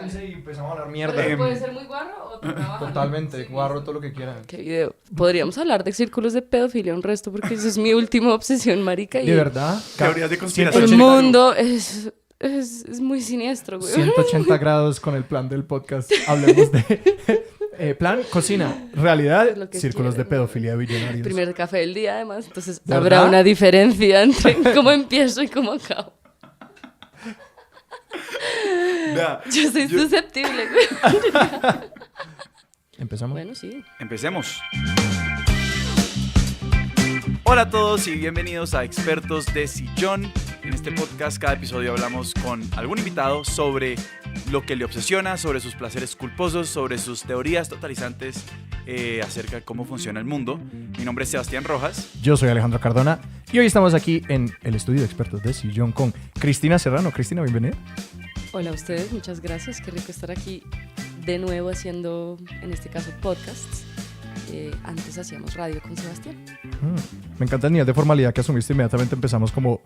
cállense y empezamos a hablar mierda. ¿Puede ser muy guarro o trabajo? Totalmente, guarro todo lo que quieran. ¿Qué video? Podríamos hablar de círculos de pedofilia un resto porque esa es mi última obsesión, marica. ¿De verdad? Teorías de conspiración. El mundo es muy siniestro, güey. 180 grados con el plan del podcast. Hablemos de... plan, cocina, realidad, Lo que círculos quieran. de pedofilia billonarios. Primer café del día, además. Entonces, ¿De habrá verdad? una diferencia entre cómo empiezo y cómo acabo. Vea, Yo soy susceptible, güey. ¿Empezamos? Bueno, sí. empecemos. Hola a todos y bienvenidos a Expertos de Sillón. En este podcast cada episodio hablamos con algún invitado sobre lo que le obsesiona, sobre sus placeres culposos, sobre sus teorías totalizantes acerca de cómo funciona el mundo. Mi nombre es Sebastián Rojas. Yo soy Alejandro Cardona y hoy estamos aquí en el estudio de Expertos de Sillón con Cristina Serrano. Cristina, bienvenida. Hola a ustedes, muchas gracias. Qué rico estar aquí de nuevo haciendo, en este caso, podcasts. Antes hacíamos radio con Sebastián. Me encanta el nivel de formalidad que asumiste. Inmediatamente empezamos como...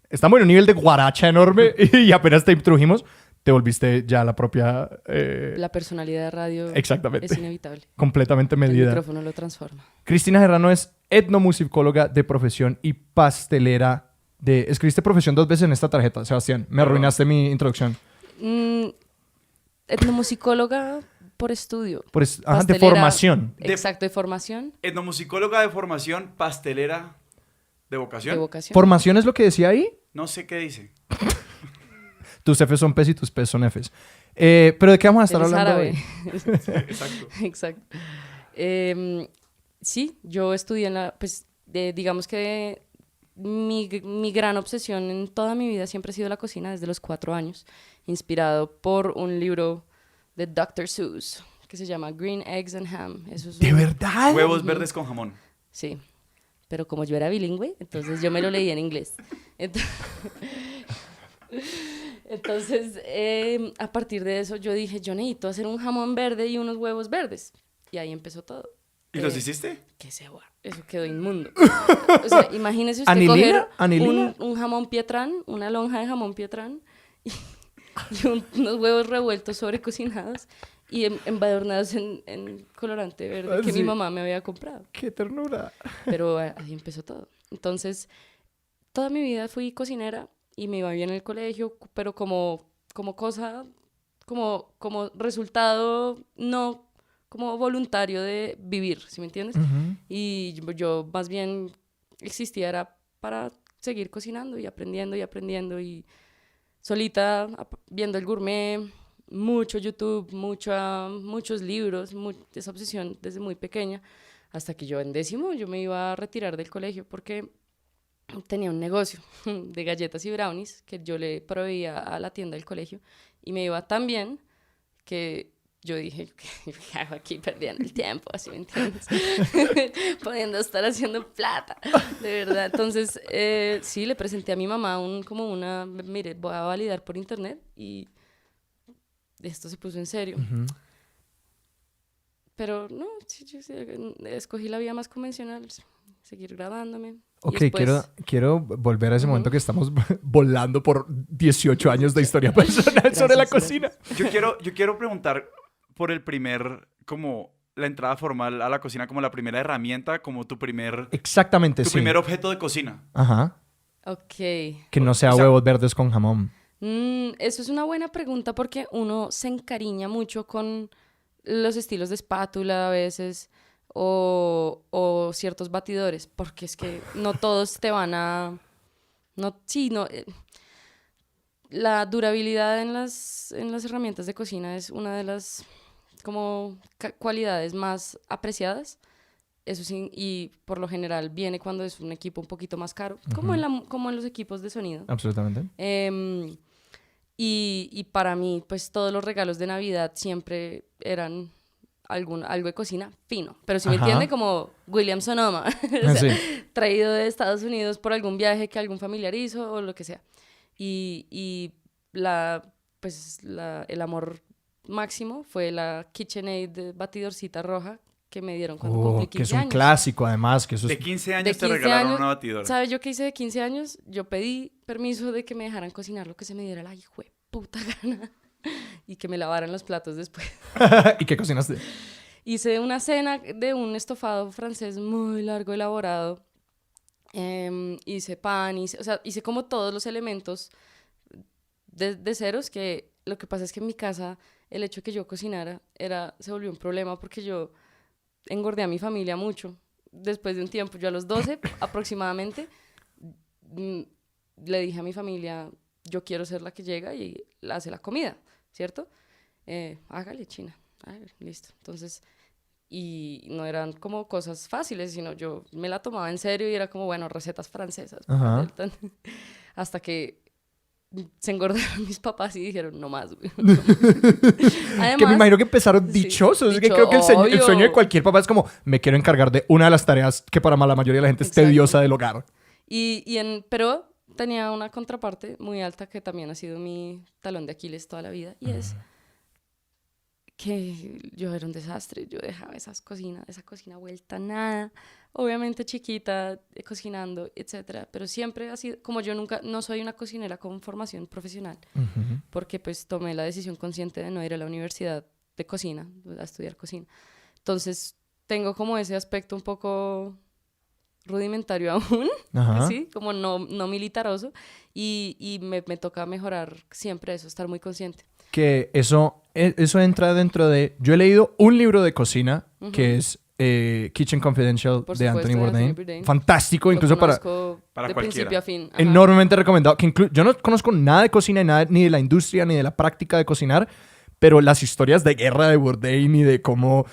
Estamos en un nivel de guaracha enorme y apenas te introdujimos, te volviste ya la propia... La personalidad de radio Exactamente. es inevitable. completamente El medida. micrófono lo transforma. Cristina Serrano es etnomusicóloga de profesión y pastelera de... Escribiste profesión 2 veces en esta tarjeta, Sebastián. Me arruinaste mi introducción. Etnomusicóloga por estudio. De Pastelera, formación. Exacto, de formación, Etnomusicóloga de formación, pastelera de vocación. de vocación. ¿Formación es lo que decía ahí? No sé qué dice. Tus Fs son Ps y tus Ps son Fs. ¿Pero de qué vamos a estar Él es hablando árabe. hoy? Exacto. Exacto. Sí, yo estudié en la... Pues, digamos que mi gran obsesión en toda mi vida siempre ha sido la cocina desde los 4 años, inspirado por un libro de Dr. Seuss que se llama Green Eggs and Ham. Eso es ¿De verdad? Huevos verdes con jamón. Sí, pero como yo era bilingüe, entonces yo me lo leí en inglés. Entonces, a partir de eso yo dije, yo necesito hacer un jamón verde y unos huevos verdes. Y ahí empezó todo. ¿Y los hiciste? Que se va, eso quedó inmundo. O sea, imagínese usted ¿Anilina? coger ¿Anilina? un jamón pietrán, una lonja de jamón pietrán y unos huevos revueltos sobrecocinados y embadurnados en colorante verde que Sí. mi mamá me había comprado. ¡Qué ternura! Pero ahí empezó todo. Entonces, toda mi vida fui cocinera y me iba bien en el colegio, pero como cosa, como resultado no como voluntario de vivir, ¿sí me entiendes? Y yo más bien existía era para seguir cocinando y aprendiendo y solita viendo el gourmet, mucho YouTube, muchos libros, esa obsesión desde muy pequeña, hasta que yo en 10º yo me iba a retirar del colegio porque tenía un negocio de galletas y brownies que yo le proveía a la tienda del colegio y me iba tan bien que yo dije, ¿qué hago aquí perdiendo el tiempo? ¿Así me entiendes? Pudiendo estar haciendo plata, de verdad. Entonces, sí, le presenté a mi mamá mire, voy a validar por internet y esto se puso en serio. Pero no, sí, escogí la vía más convencional, seguir grabándome. Ok, después, quiero volver a ese momento que estamos volando por 18 años de historia personal sobre la cocina. Yo quiero preguntar por el primer, como la entrada formal a la cocina, como la primera herramienta, como tu primer Exactamente, sí. primer objeto de cocina. Ajá. Ok. Que no sea O sea- huevos verdes con jamón. Eso es una buena pregunta porque uno se encariña mucho con los estilos de espátula a veces o ciertos batidores, porque es que no todos te van a... La durabilidad en las herramientas de cocina es una de las como cualidades más apreciadas. Eso sí, y por lo general viene cuando es un equipo un poquito más caro, como en los equipos de sonido. Absolutamente. Y para mí, pues todos los regalos de Navidad siempre eran algo de cocina fino. Pero si me Ajá. entiende, como William Sonoma, o sea, Sí. traído de Estados Unidos por algún viaje que algún familiar hizo o lo que sea. Y el amor máximo fue la KitchenAid batidorcita roja que me dieron cuando cumplí 15 que es un años. clásico, además. Que eso De es... 15 años De te 15 regalaron años, una batidora. ¿Sabes yo qué hice de 15 años? Yo pedí permiso de que me dejaran cocinar lo que se me diera la hijo de puta gana. y que me lavaran los platos después. ¿Y qué cocinaste? Hice una cena de un estofado francés muy largo, elaborado. Hice pan, hice como todos los elementos de ceros, que lo que pasa es que en mi casa el hecho de que yo cocinara se volvió un problema porque yo engordé a mi familia mucho. Después de un tiempo, yo a los 12 aproximadamente, le dije a mi familia, yo quiero ser la que llega y hace la comida, ¿cierto? Hágale, China, hágale, listo. Entonces, y no eran como cosas fáciles, sino yo me la tomaba en serio y era como, bueno, recetas francesas. Ajá. Hasta que se engordaron mis papás y dijeron, no más, güey. Además, que me imagino que empezaron dichosos. Sí, Es que creo que el obvio. sueño de cualquier papá es como, me quiero encargar de una de las tareas que para la mayoría de la gente es Exacto. tediosa del hogar. Pero tenía una contraparte muy alta que también ha sido mi talón de Aquiles toda la vida, y es que yo era un desastre. Yo dejaba esa cocina vuelta a nada, obviamente chiquita, cocinando, etcétera, pero siempre ha sido, como yo no soy una cocinera con formación profesional, porque pues tomé la decisión consciente de no ir a la universidad de cocina, a estudiar cocina. Entonces tengo como ese aspecto un poco rudimentario aún, Ajá. ¿sí? Como no militaroso, y me toca mejorar siempre eso, estar muy consciente. Que eso entra dentro de... Yo he leído un libro de cocina que es Kitchen Confidential Por de supuesto, Anthony de Anthony Bourdain. Bourdain. Fantástico, Lo incluso para conozco Para de cualquiera. principio a fin. Ajá. enormemente recomendado. Que yo no conozco nada de cocina, ni de la industria, ni de la práctica de cocinar, pero las historias de guerra de Bourdain y de cómo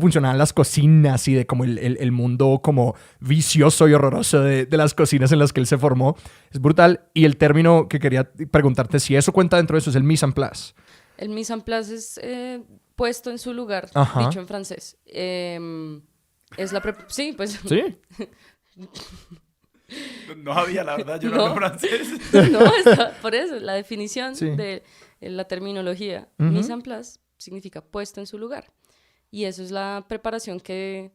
funcionaban las cocinas y de cómo el mundo como vicioso y horroroso de las cocinas en las que él se formó es brutal. Y el término que quería preguntarte, si eso cuenta dentro de eso, es el mise en place. El mise en place es puesto en su lugar, Ajá. dicho en francés. Es sí, pues... Sí. No había, la verdad, yo no No. hablo francés. No, por eso, la definición Sí. de la terminología Ujú. mise en place significa puesto en su lugar. Y eso es la preparación que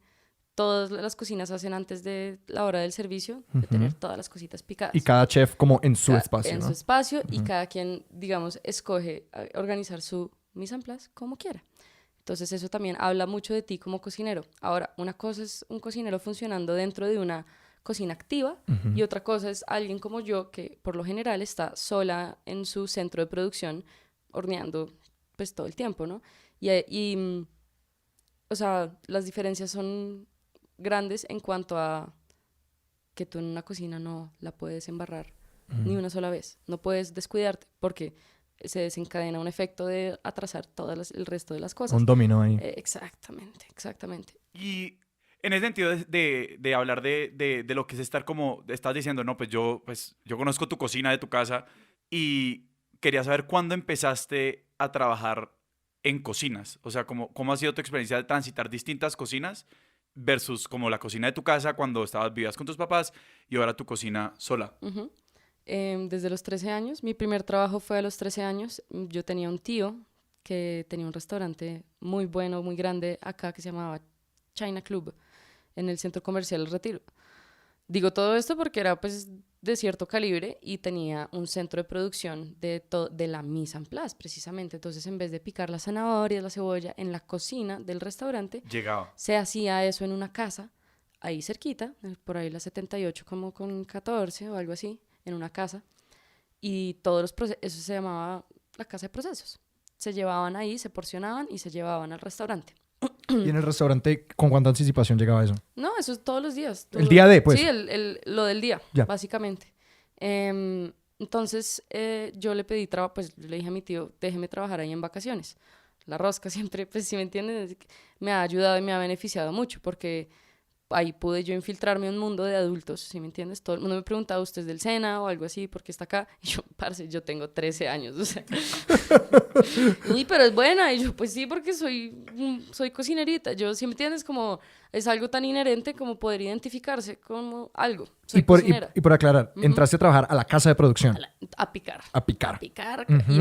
todas las cocinas hacen antes de la hora del servicio, de tener todas las cositas picadas. Y cada chef como en su espacio, En ¿no? su espacio, y cada quien, digamos, escoge organizar su mise en place como quiera. Entonces eso también habla mucho de ti como cocinero. Ahora, una cosa es un cocinero funcionando dentro de una cocina activa, y otra cosa es alguien como yo que por lo general está sola en su centro de producción horneando pues todo el tiempo, ¿no? O sea, las diferencias son grandes en cuanto a que tú en una cocina no la puedes embarrar ni una sola vez. No puedes descuidarte porque se desencadena un efecto de atrasar todo el resto de las cosas. Un dominó ahí. Exactamente. Y en ese sentido de hablar de lo que es estar como estás diciendo, no, pues yo conozco tu cocina de tu casa y quería saber cuándo empezaste a trabajar en cocinas. O sea, ¿cómo ha sido tu experiencia de transitar distintas cocinas versus como la cocina de tu casa cuando vivías con tus papás y ahora tu cocina sola? Uh-huh. Desde los 13 años. Mi primer trabajo fue a los 13 años. Yo tenía un tío que tenía un restaurante muy bueno, muy grande acá que se llamaba China Club en el centro comercial El Retiro. Digo todo esto porque era pues de cierto calibre y tenía un centro de producción de la mise en place precisamente. Entonces, en vez de picar las zanahorias, la cebolla en la cocina del restaurante, Llegaba. se hacía eso en una casa ahí cerquita, por ahí la 78 como con 14 o algo así, en una casa, y todos los procesos, eso se llamaba la casa de procesos. Se llevaban ahí, se porcionaban y se llevaban al restaurante. ¿Y en el restaurante con cuánta anticipación llegaba eso? No, eso es todos los días. ¿El día de, pues? Sí, lo del día, Ya. básicamente. Entonces, yo le pedí trabajo, pues le dije a mi tío, déjeme trabajar ahí en vacaciones. La rosca siempre, pues si me entiendes, me ha ayudado y me ha beneficiado mucho porque ahí pude yo infiltrarme en un mundo de adultos, ¿sí me entiendes? Todo el mundo me preguntaba, ¿usted es del SENA o algo así? ¿Por qué está acá? Y yo, parce, yo tengo 13 años, o sea. Uy, pero es buena. Y yo, pues sí, porque soy cocinerita. Yo, ¿sí me entiendes? Como es algo tan inherente como poder identificarse como algo. Soy cocinera. Y por aclarar, entraste a trabajar a la casa de producción. A picar. A picar. A picar. Ujú. Y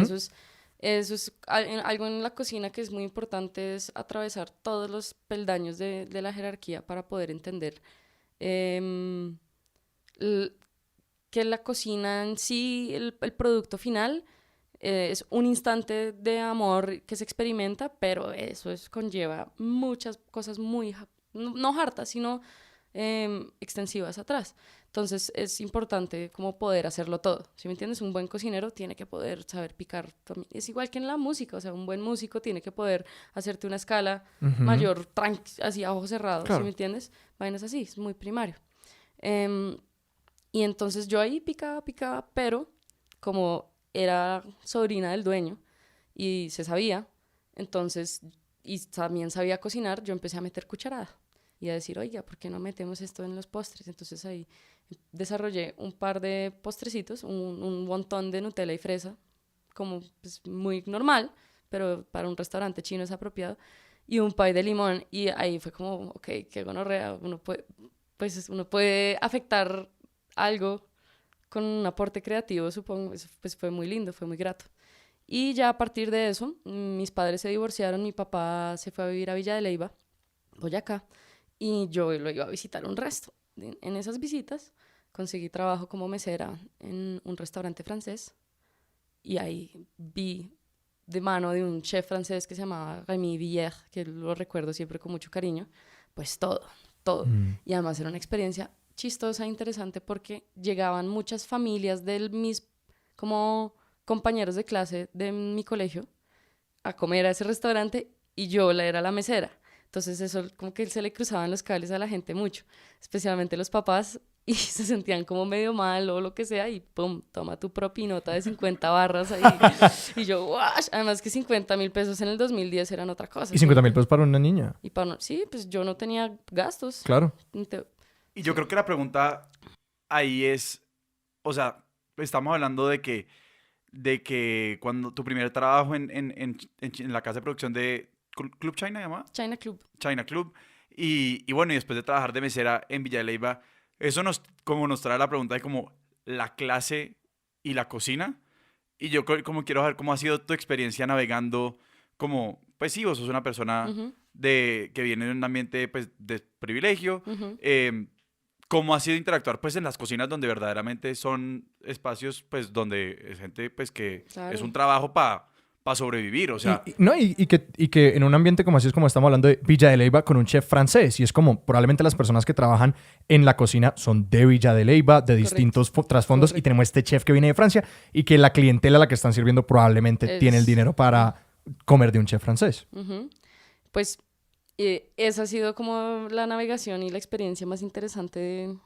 eso es algo en la cocina que es muy importante, es atravesar todos los peldaños de la jerarquía para poder entender que la cocina en sí, el producto final, Es un instante de amor que se experimenta, pero eso conlleva muchas cosas muy, no hartas, sino extensivas atrás. Entonces es importante como poder hacerlo todo. ¿Sí me entiendes? Un buen cocinero tiene que poder saber picar también. Es igual que en la música, o sea, un buen músico tiene que poder hacerte una escala mayor, así a ojos cerrados, Claro. ¿sí me entiendes? Vainas así, es muy primario. Y entonces yo ahí picaba, pero como era sobrina del dueño y se sabía, entonces, y también sabía cocinar, yo empecé a meter cucharada y a decir, oiga, ¿por qué no metemos esto en los postres? Entonces ahí desarrollé un par de postrecitos, un montón de Nutella y fresa, como pues, muy normal, pero para un restaurante chino es apropiado, y un pie de limón, y ahí fue como, ok, qué gonorrea, uno puede afectar algo con un aporte creativo, supongo, eso, pues fue muy lindo, fue muy grato. Y ya a partir de eso, mis padres se divorciaron, mi papá se fue a vivir a Villa de Leyva, Boyacá, y yo lo iba a visitar un resto. En esas visitas conseguí trabajo como mesera en un restaurante francés y ahí vi de mano de un chef francés que se llamaba Rémi Villers, que lo recuerdo siempre con mucho cariño, pues todo. Y además era una experiencia chistosa e interesante porque llegaban muchas familias de mis como compañeros de clase de mi colegio a comer a ese restaurante y yo era la mesera. Entonces eso como que se le cruzaban los cables a la gente mucho, especialmente los papás, y se sentían como medio mal o lo que sea, y pum, toma tu propinota de 50 barras ahí. Y yo, ¡wash! Además que 50.000 pesos en el 2010 eran otra cosa. Y 50.000 pesos para una niña. Y sí, pues yo no tenía gastos. Claro. Y yo creo que la pregunta ahí es, o sea, estamos hablando de que cuando tu primer trabajo en la casa de producción de Club China, ¿llamaba? China Club. China Club. Y bueno, y después de trabajar de mesera en Villa de Leyva, eso nos trae la pregunta de como la clase y la cocina. Y yo como quiero saber cómo ha sido tu experiencia navegando como, pues sí, vos sos una persona que viene de un ambiente pues de privilegio. ¿Cómo ha sido interactuar pues en las cocinas donde verdaderamente son espacios pues donde es gente pues que Claro. es un trabajo para sobrevivir, o sea... Y que en un ambiente como así es como estamos hablando de Villa de Leyva con un chef francés, y es como probablemente las personas que trabajan en la cocina son de Villa de Leyva, de distintos trasfondos, y tenemos este chef que viene de Francia, y que la clientela a la que están sirviendo probablemente tiene el dinero para comer de un chef francés. Pues esa ha sido como la navegación y la experiencia más interesante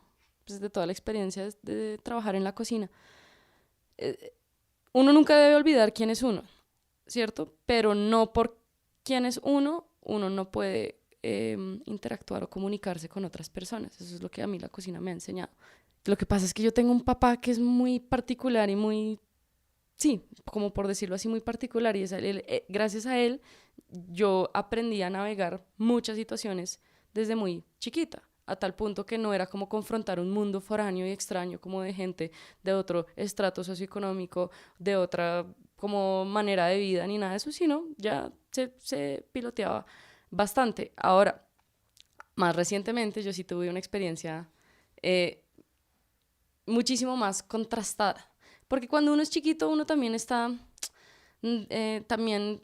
de toda la experiencia de trabajar en la cocina. Uno nunca debe olvidar quién es uno, ¿cierto? Pero no por quién es uno no puede interactuar o comunicarse con otras personas. Eso es lo que a mí la cocina me ha enseñado. Lo que pasa es que yo tengo un papá que es muy particular y muy, sí, como por decirlo así, muy particular. Y gracias a él, yo aprendí a navegar muchas situaciones desde muy chiquita, a tal punto que no era como confrontar un mundo foráneo y extraño, como de gente de otro estrato socioeconómico, de otra como manera de vida ni nada de eso, sino ya se piloteaba bastante. Ahora, más recientemente yo sí tuve una experiencia muchísimo más contrastada, porque cuando uno es chiquito uno también está también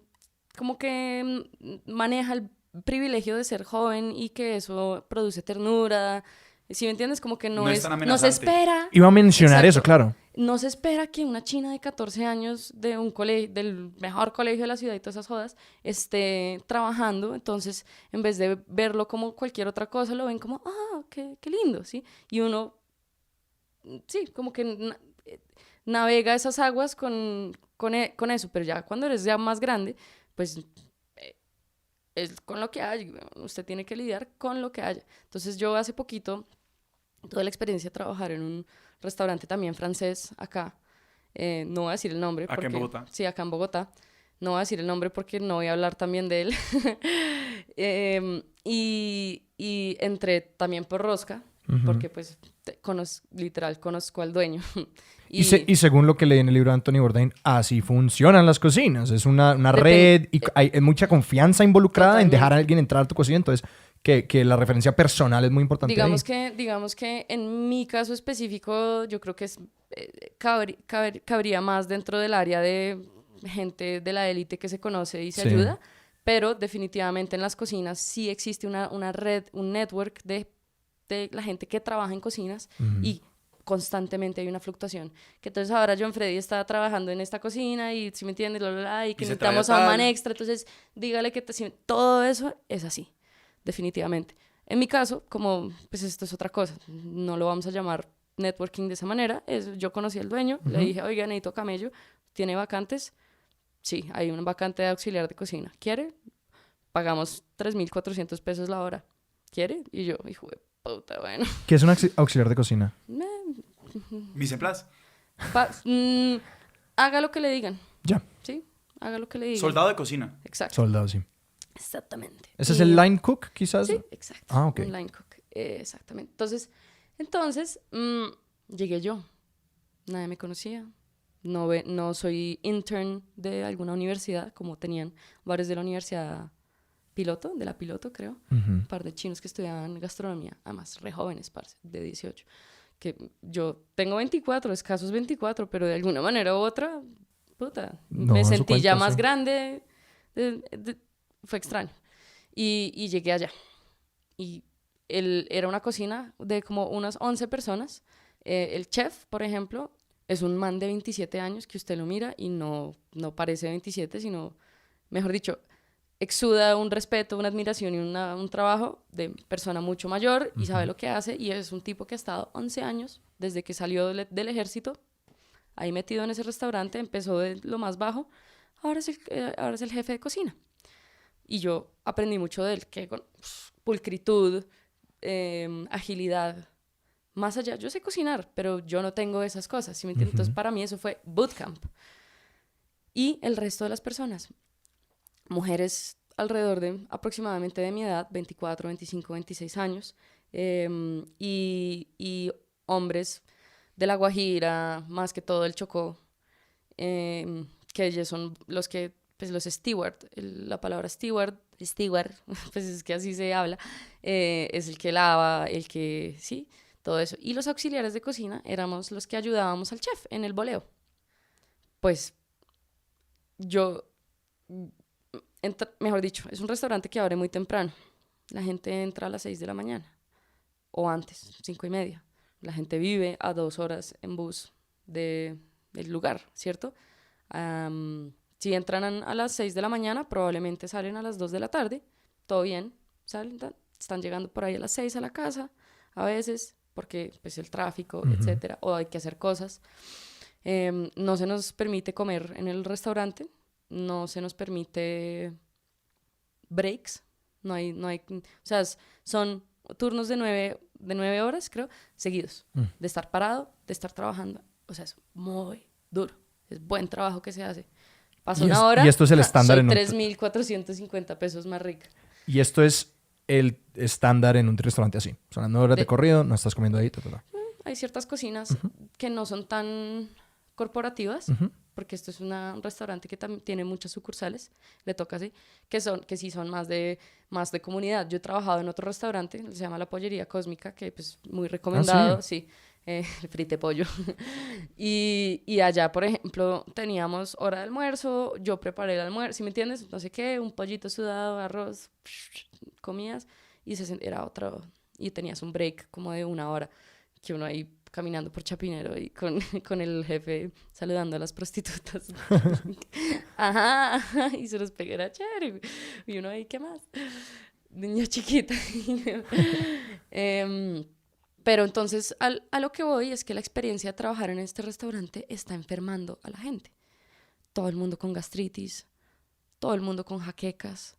como que maneja el privilegio de ser joven y que eso produce ternura. ¿Sí me entiendes? Como que no se espera. Iba a mencionar Exacto. eso, claro. No se espera que una china de 14 años de un colegio, del mejor colegio de la ciudad y todas esas jodas, esté trabajando. Entonces, en vez de verlo como cualquier otra cosa, lo ven como, qué lindo, ¿sí? Y uno, sí, como que navega esas aguas con eso. Pero ya cuando eres ya más grande, pues es con lo que haya. Usted tiene que lidiar con lo que haya. Entonces, yo hace poquito tuve la experiencia de trabajar en un restaurante también francés acá. No voy a decir el nombre. ¿Acá en Bogotá? Sí, acá en Bogotá. No voy a decir el nombre porque no voy a hablar también de él. Y entré también por rosca, porque pues literal conozco al dueño. Y según lo que leí en el libro de Anthony Bourdain, así funcionan las cocinas. Es una red y hay mucha confianza involucrada Totalmente. en dejar a alguien entrar a tu cocina. Entonces, que la referencia personal es muy importante. Digamos que en mi caso específico yo creo que cabría más dentro del área de gente de la élite que se conoce y se Sí. ayuda, pero definitivamente en las cocinas sí existe una red, un network de la gente que trabaja en cocinas y constantemente hay una fluctuación. Que entonces ahora John Freddy está trabajando en esta cocina y, si me entiendes, y que Y se trae necesitamos a a un tal. man extra, entonces dígale que todo eso es así, definitivamente. En mi caso, como pues esto es otra cosa, no lo vamos a llamar networking de esa manera, yo conocí al dueño, le dije, oiga, necesito camello, ¿tiene vacantes? Sí, hay una vacante de auxiliar de cocina. ¿Quiere? Pagamos 3.400 pesos la hora. ¿Quiere? Y yo, hijo de puta, bueno. ¿Qué es un auxiliar de cocina? Mise en place. Haga lo que le digan, Ya, ¿sí? Haga lo que le digan. Soldado de cocina. Exacto. soldado, sí. Exactamente. ¿Ese es Y- el line cook, quizás? Sí, exacto. Ah, ok. Un line cook. Exactamente. Entonces llegué yo. Nadie me conocía. No soy intern de alguna universidad, como tenían varios de la universidad piloto, de la piloto, creo. Ujú. Un par de chinos que estudiaban gastronomía, además re jóvenes, parce, de 18. Que yo tengo 24, escasos 24, pero de alguna manera u otra, puta, No, me eso sentí ya cuenta, más sí. grande. Fue extraño. Y llegué allá. Y era una cocina de como unas 11 personas. El chef, por ejemplo, es un man de 27 años que usted lo mira y no parece 27, sino, mejor dicho, exuda un respeto, una admiración y un trabajo de persona mucho mayor y sabe lo que hace. Y es un tipo que ha estado 11 años desde que salió del ejército, ahí metido en ese restaurante, empezó de lo más bajo, ahora es el jefe de cocina. Y yo aprendí mucho de él, que con pulcritud, agilidad, más allá, yo sé cocinar, pero yo no tengo esas cosas, ¿sí me entiendes? Entonces para mí eso fue bootcamp. Y el resto de las personas, mujeres alrededor de aproximadamente de mi edad, 24, 25, 26 años, y hombres de La Guajira, más que todo el Chocó, que ellos son los que, pues los steward, la palabra steward, pues es que así se habla, es el que lava, el que, sí, todo eso. Y los auxiliares de cocina éramos los que ayudábamos al chef en el boleo. Pues yo, mejor dicho, es un restaurante que abre muy temprano. La gente entra a las 6 de la mañana, o antes, 5:30. La gente vive a 2 horas en bus del lugar, ¿cierto? Si entran a las 6 de la mañana, probablemente salen a las 2 de la tarde, todo bien, salen, están llegando por ahí a las 6 a la casa, a veces, porque pues el tráfico, etcétera, o hay que hacer cosas. No se nos permite comer en el restaurante, no se nos permite breaks, no hay, o sea, son turnos de 9 horas, creo, seguidos, de estar parado, de estar trabajando, o sea, es muy duro, es buen trabajo que se hace. Pasa una hora, y esto es el estándar soy en un... 3.450 pesos más rica. Y esto es el estándar en un restaurante así. Son las 9 horas de corrido, no estás comiendo ahí, Hay ciertas cocinas que no son tan corporativas, porque esto es un restaurante que también tiene muchas sucursales, le toca así, que sí son más de comunidad. Yo he trabajado en otro restaurante, se llama La Pollería Cósmica, que pues muy recomendado, sí, frite pollo. y allá, por ejemplo, teníamos hora de almuerzo, yo preparé el almuerzo, ¿sí me entiendes? No sé qué, un pollito sudado, arroz, comías, y era otro, y tenías un break como de 1 hora, que uno ahí caminando por Chapinero y con el jefe saludando a las prostitutas. Ajá, y se los pegué, era chévere. Y uno ahí, ¿qué más? Niña chiquita. Pero entonces, a lo que voy es que la experiencia de trabajar en este restaurante está enfermando a la gente. Todo el mundo con gastritis, todo el mundo con jaquecas.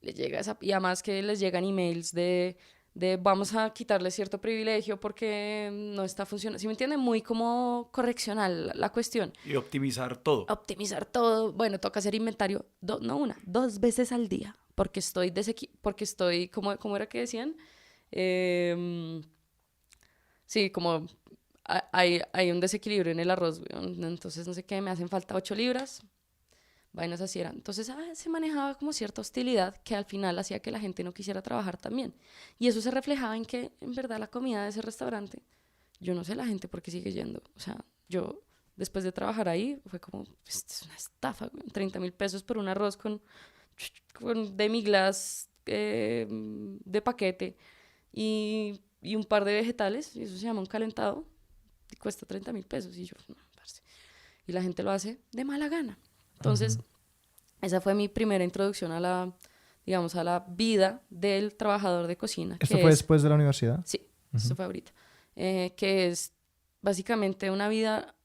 Y además que les llegan emails de vamos a quitarle cierto privilegio porque no está funcionando. ¿Sí me entienden? Muy como correccional la cuestión. Y optimizar todo. Optimizar todo. Bueno, toca hacer inventario, no 2 veces al día, porque estoy, ¿cómo era que decían? Sí, como hay un desequilibrio en el arroz, entonces no sé qué, me hacen falta 8 libras. Vainas así eran. Entonces se manejaba como cierta hostilidad que al final hacía que la gente no quisiera trabajar también. Y eso se reflejaba en que, en verdad, la comida de ese restaurante, yo no sé la gente por qué sigue yendo. O sea, yo después de trabajar ahí, fue como, esto es una estafa, güey, 30.000 pesos por un arroz con demi-glace de paquete y un par de vegetales, y eso se llama un calentado, y cuesta 30.000 pesos. Y yo, no, parce. Y la gente lo hace de mala gana. Entonces, esa fue mi primera introducción a la, digamos, a la vida del trabajador de cocina. ¿Esto fue después de la universidad? Sí, esto fue ahorita. Que es básicamente una vida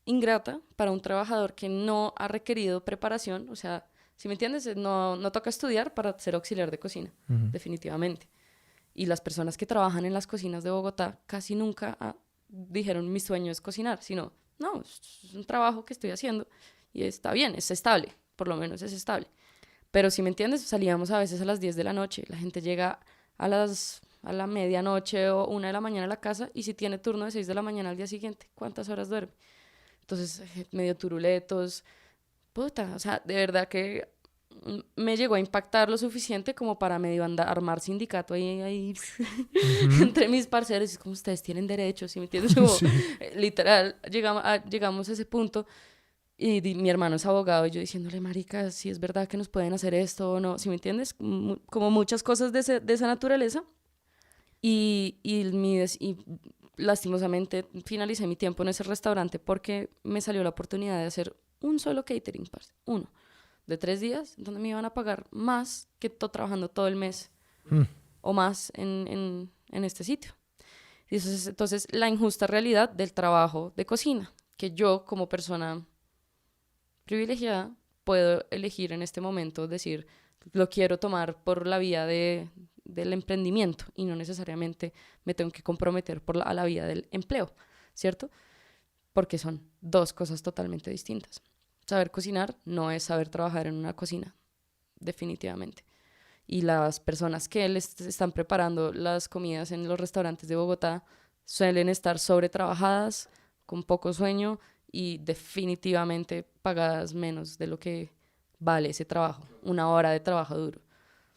ingrata para un trabajador que no ha requerido preparación. O sea, si me entiendes, no toca estudiar para ser auxiliar de cocina, definitivamente. Y las personas que trabajan en las cocinas de Bogotá casi nunca dijeron mi sueño es cocinar, sino, no, es un trabajo que estoy haciendo y está bien, es estable, por lo menos es estable. Pero si me entiendes, salíamos a veces a las 10 de la noche, la gente llega a la medianoche o 1 de la mañana a la casa, y si tiene turno de 6 de la mañana al día siguiente, ¿cuántas horas duerme? Entonces, medio turuletos, puta, o sea, de verdad que me llegó a impactar lo suficiente como para medio armar sindicato ahí entre mis parceros. Es como, ustedes tienen derechos, ¿sí me entiendes? Como, literal, llegamos a ese punto. Y mi hermano es abogado y yo diciéndole, marica, si es verdad que nos pueden hacer esto o no, ¿sí me entiendes? Como muchas cosas de esa naturaleza. Y lastimosamente finalicé mi tiempo en ese restaurante porque me salió la oportunidad de hacer un solo catering, parce, uno, de 3 días, donde me iban a pagar más que trabajando todo el mes o más en este sitio. Y entonces, la injusta realidad del trabajo de cocina, que yo como persona privilegiada puedo elegir en este momento, decir, lo quiero tomar por la vía del emprendimiento y no necesariamente me tengo que comprometer a la vía del empleo, ¿cierto? Porque son 2 cosas totalmente distintas. Saber cocinar no es saber trabajar en una cocina, definitivamente. Y las personas que les están preparando las comidas en los restaurantes de Bogotá suelen estar sobretrabajadas, con poco sueño y definitivamente pagadas menos de lo que vale ese trabajo, 1 hora de trabajo duro.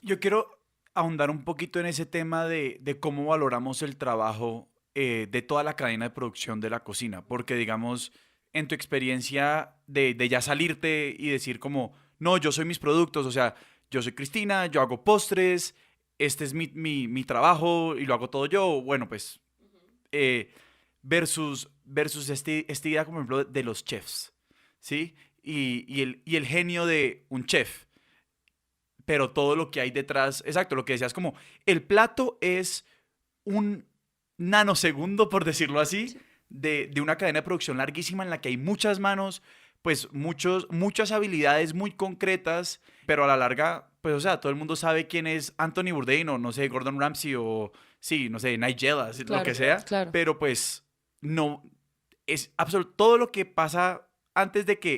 Yo quiero ahondar un poquito en ese tema de cómo valoramos el trabajo de toda la cadena de producción de la cocina, porque digamos, en tu experiencia de ya salirte y decir como, no, yo soy mis productos, o sea, yo soy Cristina, yo hago postres, este es mi trabajo y lo hago todo yo, bueno, pues, versus esta idea, como por ejemplo, de los chefs, ¿sí? Y el genio de un chef, pero todo lo que hay detrás, exacto, lo que decías, como, el plato es un nanosegundo, por decirlo así, de una cadena de producción larguísima en la que hay muchas manos, pues muchas habilidades muy concretas, pero a la larga, pues o sea, todo el mundo sabe quién es Anthony Bourdain o no sé, Gordon Ramsay o sí, no sé, Nigella, lo que sea, claro. Pero pues no, es absoluto, todo lo que pasa antes de que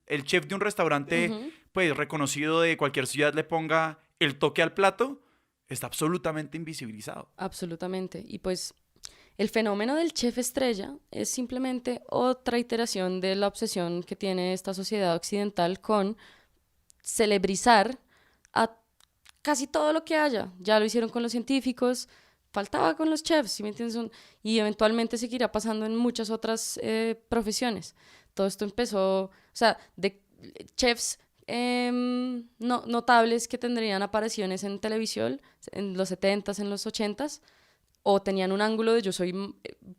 el chef de un restaurante, pues reconocido de cualquier ciudad le ponga el toque al plato, está absolutamente invisibilizado. Absolutamente. Y pues el fenómeno del chef estrella es simplemente otra iteración de la obsesión que tiene esta sociedad occidental con celebrizar a casi todo lo que haya. Ya lo hicieron con los científicos, faltaba con los chefs, ¿sí me entiendes? Y eventualmente seguirá pasando en muchas otras profesiones. Todo esto empezó, o sea, de chefs notables que tendrían apariciones en televisión en los 70s, en los 80s, o tenían un ángulo de yo soy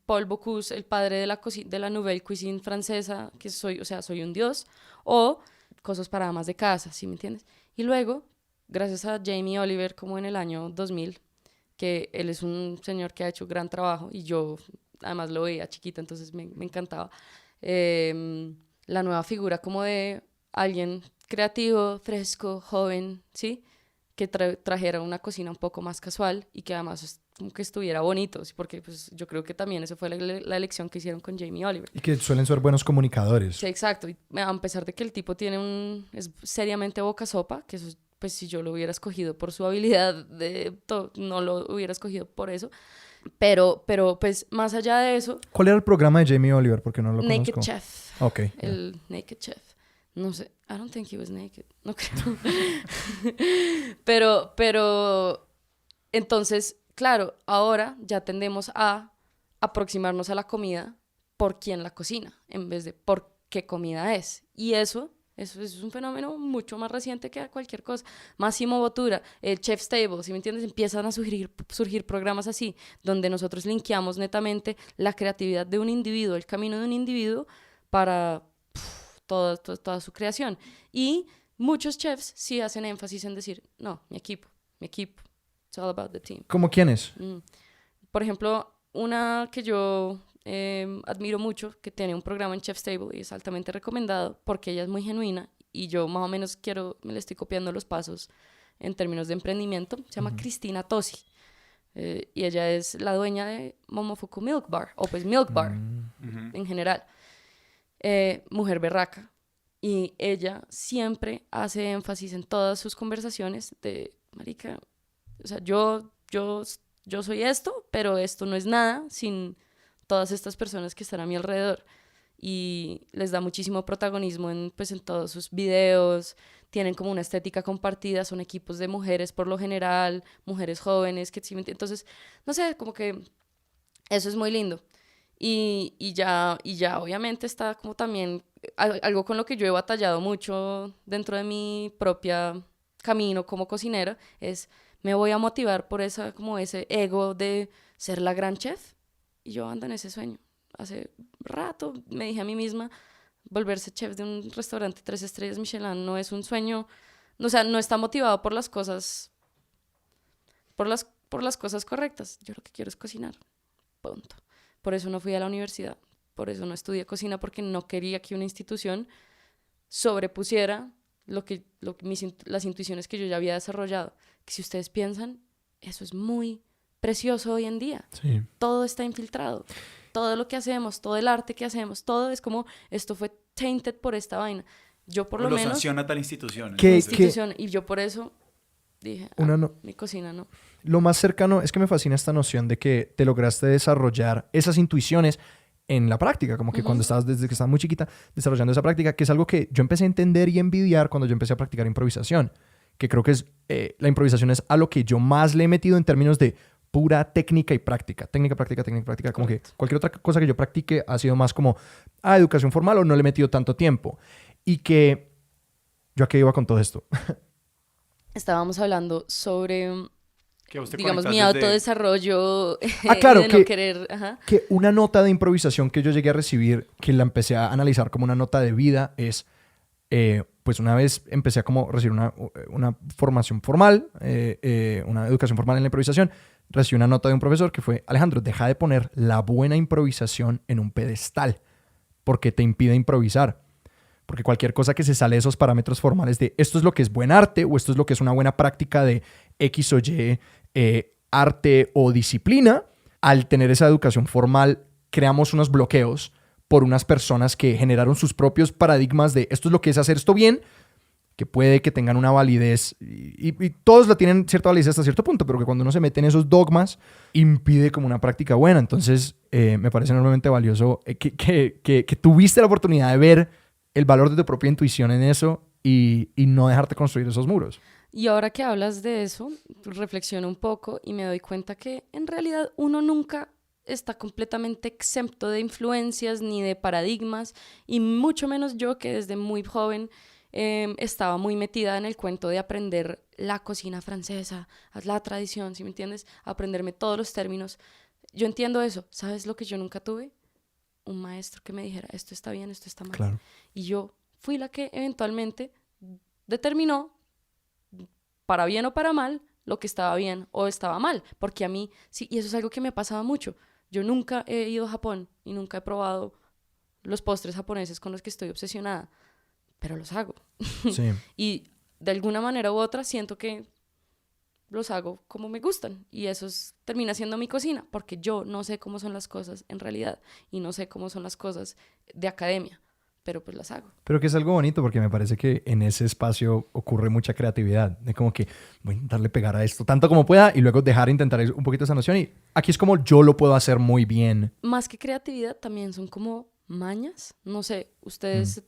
Paul Bocuse, el padre de la nouvelle cuisine francesa, que soy un dios, o cosas para amas de casa, ¿sí me entiendes? Y luego, gracias a Jamie Oliver, como en el año 2000, que él es un señor que ha hecho gran trabajo, y yo además lo veía chiquita, entonces me encantaba, la nueva figura como de alguien creativo, fresco, joven, ¿sí? Que trajera una cocina un poco más casual y que además como que estuviera bonito, ¿sí? Porque pues, yo creo que también esa fue la elección que hicieron con Jamie Oliver. Y que suelen ser buenos comunicadores. Sí, exacto. Y a pesar de que el tipo es seriamente boca sopa, que eso, pues si yo lo hubiera escogido por su habilidad, no lo hubiera escogido por eso. Pero pues más allá de eso... ¿Cuál era el programa de Jamie Oliver? Porque no lo Naked conozco. Chef. Ok. El Naked Chef. No sé, I don't think he was naked. No creo. pero entonces, claro, ahora ya tendemos a aproximarnos a la comida por quién la cocina, en vez de por qué comida es. Y eso es un fenómeno mucho más reciente que cualquier cosa. Massimo Bottura, el Chef's Table, ¿sí me entiendes? Empiezan a surgir programas así, donde nosotros linkeamos netamente la creatividad de un individuo, el camino de un individuo para toda su creación. Y muchos chefs sí hacen énfasis en decir, no, mi equipo, it's all about the team. ¿Cómo quiénes? Por ejemplo, una que yo admiro mucho, que tiene un programa en Chef's Table y es altamente recomendado porque ella es muy genuina y yo más o menos me le estoy copiando los pasos en términos de emprendimiento. Se llama Cristina Tosi y ella es la dueña de Momofuku Milk Bar, o pues Milk Bar en general. Mujer berraca, y ella siempre hace énfasis en todas sus conversaciones de, marica, o sea, yo soy esto, pero esto no es nada sin todas estas personas que están a mi alrededor, y les da muchísimo protagonismo en todos sus videos. Tienen como una estética compartida, son equipos de mujeres por lo general, mujeres jóvenes, entonces, no sé, como que eso es muy lindo. Y ya obviamente está como también algo con lo que yo he batallado mucho dentro de mi propia camino como cocinera, es me voy a motivar por como ese ego de ser la gran chef, y yo ando en ese sueño. Hace rato me dije a mí misma, volverse chef de un restaurante 3 estrellas Michelin no es un sueño, o sea, no está motivado por las cosas correctas. Yo lo que quiero es cocinar, punto. Por eso no fui a la universidad, por eso no estudié cocina, porque no quería que una institución sobrepusiera las intuiciones que yo ya había desarrollado. Que si ustedes piensan, eso es muy precioso hoy en día. Sí. Todo está infiltrado. Todo lo que hacemos, todo el arte que hacemos, todo es como, esto fue tainted por esta vaina. Yo por lo menos... sanciona tal institución. Y yo por eso dije, mi cocina no. Lo más cercano es que me fascina esta noción de que te lograste desarrollar esas intuiciones en la práctica, como que desde que estabas muy chiquita desarrollando esa práctica, que es algo que yo empecé a entender y envidiar cuando yo empecé a practicar improvisación, que creo que la improvisación es a lo que yo más le he metido en términos de pura técnica y práctica. Técnica, práctica, como que cualquier otra cosa que yo practique ha sido más como educación formal, o no le he metido tanto tiempo. Y que yo, ¿a qué iba con todo esto? Estábamos hablando sobre, digamos, mi desde... autodesarrollo Claro, de no querer... Ajá. Que una nota de improvisación que yo llegué a recibir, que la empecé a analizar como una nota de vida, es, pues una vez empecé a como recibir una formación formal, una educación formal en la improvisación, recibí una nota de un profesor que fue, Alejandro, deja de poner la buena improvisación en un pedestal, porque te impide improvisar. Porque cualquier cosa que se sale de esos parámetros formales de esto es lo que es buen arte, o esto es lo que es una buena práctica de X o Y arte o disciplina, al tener esa educación formal creamos unos bloqueos por unas personas que generaron sus propios paradigmas de esto es lo que es hacer esto bien, que puede que tengan una validez y todos la tienen cierta validez hasta cierto punto, pero que cuando uno se mete en esos dogmas impide como una práctica buena. Entonces me parece enormemente valioso que tuviste la oportunidad de ver el valor de tu propia intuición en eso y no dejarte construir esos muros. Y ahora que hablas de eso, reflexiono un poco y me doy cuenta que en realidad uno nunca está completamente exento de influencias ni de paradigmas, y mucho menos yo, que desde muy joven estaba muy metida en el cuento de aprender la cocina francesa, la tradición, ¿sí me entiendes? Aprenderme todos los términos. Yo entiendo eso. ¿Sabes lo que yo nunca tuve? Un maestro que me dijera, esto está bien, esto está mal. Claro. Y yo fui la que eventualmente determinó, para bien o para mal, lo que estaba bien o estaba mal. Porque a mí, sí, y eso es algo que me pasaba mucho. Yo nunca he ido a Japón y nunca he probado los postres japoneses con los que estoy obsesionada, pero los hago. Sí. Y de alguna manera u otra siento que los hago como me gustan, y eso termina siendo mi cocina, porque yo no sé cómo son las cosas en realidad y no sé cómo son las cosas de academia, pero pues las hago. Pero que es algo bonito, porque me parece que en ese espacio ocurre mucha creatividad, de como que voy a intentarle pegar a esto tanto como pueda y luego dejar de intentar un poquito esa noción, y aquí es como yo lo puedo hacer muy bien. Más que creatividad también son como mañas, no sé, ustedes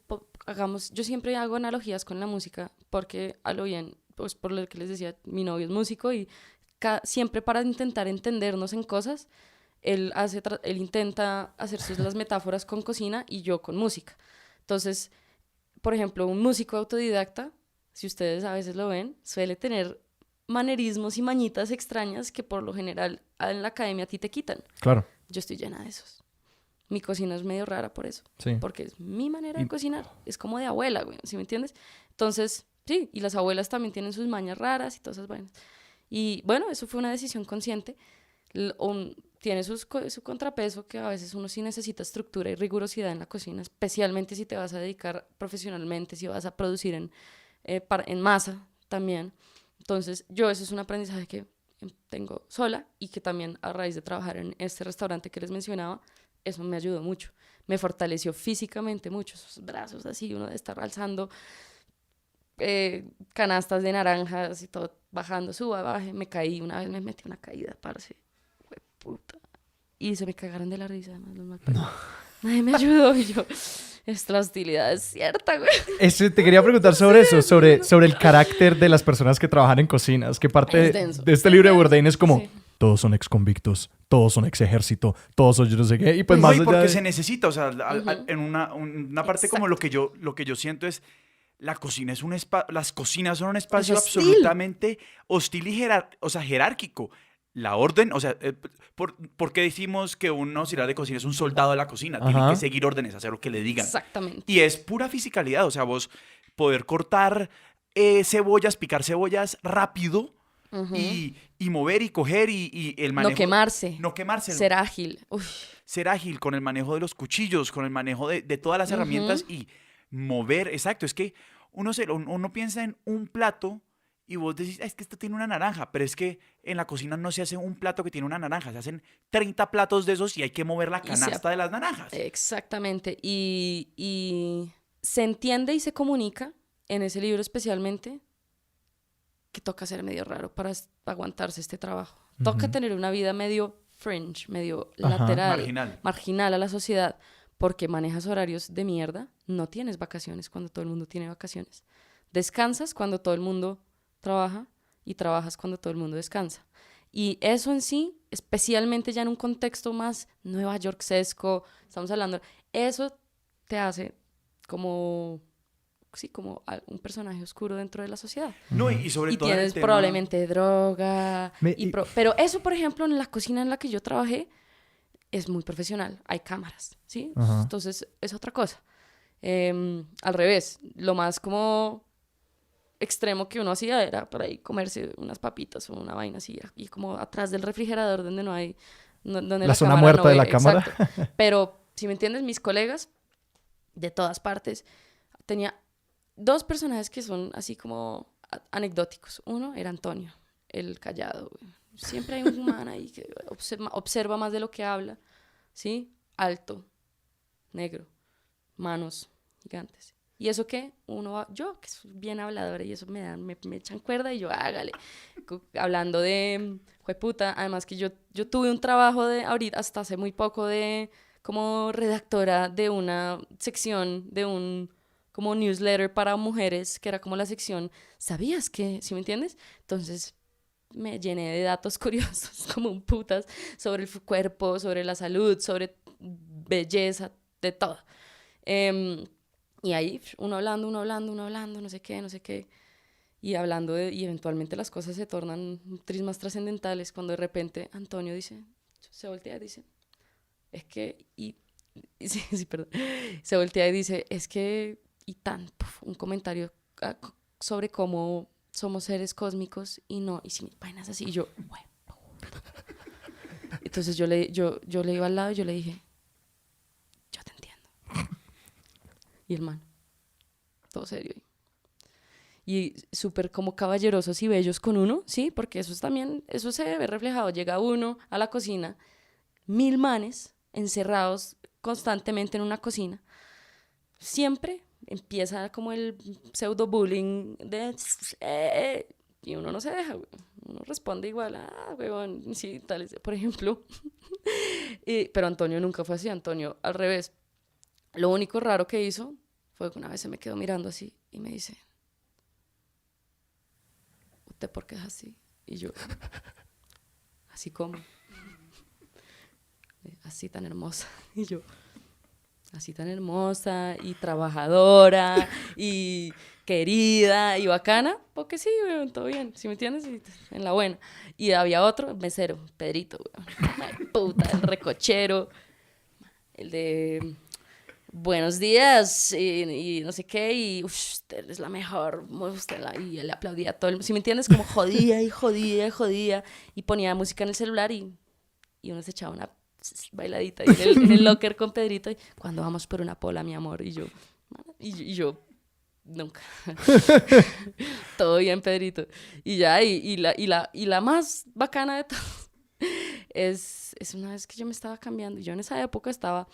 yo siempre hago analogías con la música, porque a lo bien, pues por lo que les decía, mi novio es músico y siempre para intentar entendernos en cosas, él intenta hacer las metáforas con cocina y yo con música. Entonces, por ejemplo, un músico autodidacta, si ustedes a veces lo ven, suele tener manerismos y mañitas extrañas que por lo general en la academia a ti te quitan. Claro. Yo estoy llena de esos. Mi cocina es medio rara por eso. Sí. Porque es mi manera de cocinar. Es como de abuela, güey, ¿sí me entiendes? Entonces, sí, y las abuelas también tienen sus mañas raras y todas esas vainas. Y bueno, eso fue una decisión consciente. Tiene su contrapeso, que a veces uno sí necesita estructura y rigurosidad en la cocina, especialmente si te vas a dedicar profesionalmente, si vas a producir en masa también. Entonces, eso es un aprendizaje que tengo sola y que también a raíz de trabajar en este restaurante que les mencionaba, eso me ayudó mucho. Me fortaleció físicamente mucho, esos brazos así, uno de estar alzando canastas de naranjas y todo, bajando, suba, baje. Me caí, una vez me metí una caída, parce, puta. Y se me cagaron de la risa, además, los malparidos. Nadie me ayudó y yo, la hostilidad es cierta, güey. Te quería preguntar sobre eso, sobre el carácter de las personas que trabajan en cocinas. ¿Qué parte Es denso. de este libro de Bourdain es como, Sí. todos son exconvictos, todos son ex ejército, todos son yo no sé qué? Y pues No, más y allá porque de... se necesita, o sea, en una parte como Exacto. lo que yo siento es, la cocina es las cocinas son un espacio Es hostil. absolutamente hostil y jerárquico. La orden, o sea, ¿por qué decimos que un auxiliar de cocina es un soldado de la cocina? Tiene Ajá. que seguir órdenes, hacer lo que le digan. Exactamente. Y es pura fisicalidad, o sea, vos poder cortar cebollas, picar cebollas rápido Ujú. y mover y coger y el manejo. No quemarse. No quemarse. Ser ágil. Uf. Ser ágil con el manejo de los cuchillos, con el manejo de todas las herramientas y mover. Exacto, es que uno piensa en un plato y vos decís, es que esto tiene una naranja, pero es que en la cocina no se hace un plato que tiene una naranja, se hacen 30 platos de esos y hay que mover la Y se canasta de las naranjas. Exactamente. Y se entiende y se comunica en ese libro especialmente que toca ser medio raro para aguantarse este trabajo. Toca tener una vida medio fringe, medio Ajá. lateral, marginal a la sociedad, porque manejas horarios de mierda, no tienes vacaciones cuando todo el mundo tiene vacaciones. Descansas cuando todo el mundo trabaja y trabajas cuando todo el mundo descansa. Y eso en sí, especialmente ya en un contexto más Nueva York-sesco, estamos hablando, eso te hace como, sí, como un personaje oscuro dentro de la sociedad. No, y sobre Y todo en el tienes tema... probablemente droga. Me- Pero eso, por ejemplo, en la cocina en la que yo trabajé, es muy profesional. Hay cámaras, ¿sí? Ajá. Entonces, es otra cosa. Al revés, lo más como extremo que uno hacía era por ahí comerse unas papitas o una vaina así, y como atrás del refrigerador donde no hay... donde La zona cámara muerta no de ve, la cámara. exacto. Pero, si me entiendes, mis colegas de todas partes, tenía dos personajes que son así como anecdóticos. Uno era Antonio, el callado, güey. Siempre hay un man ahí que observa más de lo que habla, ¿sí? Alto, negro, manos gigantes. ¿Y eso qué? Yo, que soy bien habladora, y eso me echan cuerda y yo, hágale. Hablando de, jueputa, además que yo tuve un trabajo ahorita, hasta hace muy poco, como redactora de una sección de un como newsletter para mujeres, que era como la sección, ¿sabías que? ¿Sí me entiendes? Entonces me llené de datos curiosos, como un putas, sobre el cuerpo, sobre la salud, sobre belleza, de todo. Y ahí uno hablando, no sé qué, no sé qué. Y hablando y eventualmente las cosas se tornan más trascendentales cuando de repente Antonio se voltea y dice, es que, sí, perdón, se voltea y dice, es que, un comentario sobre cómo somos seres cósmicos y sin vainas así, y yo, bueno. Entonces yo le iba al lado y yo le dije, yo te entiendo. Y el man, todo serio. Y súper como caballerosos y bellos con uno, ¿sí? Porque eso se ve reflejado. Llega uno a la cocina, 1000 manes encerrados constantemente en una cocina. Siempre empieza como el pseudo bullying y uno no se deja, güey. Uno responde igual, huevón, sí, tal, por ejemplo. Pero Antonio nunca fue así, Antonio al revés. Lo único raro que hizo fue que una vez se me quedó mirando así y me dice, ¿usted por qué es así? Y yo, así como. así tan hermosa. Y yo, así tan hermosa y trabajadora y querida y bacana, porque sí, weón, todo bien, ¿sí me entiendes? Y en la buena. Y había otro mesero, Pedrito, weón. Puta, el recochero, el de buenos días y no sé qué, y usted es la mejor, y él le aplaudía a todo el mundo, ¿sí me entiendes? Como jodía y jodía y jodía, y ponía música en el celular y uno se echaba una bailadita y en el locker con Pedrito, y cuando vamos por una pola, mi amor, y yo nunca. Todo bien, Pedrito. Y ya, y la más bacana de todo es una vez que yo me estaba cambiando, y yo en esa época estaba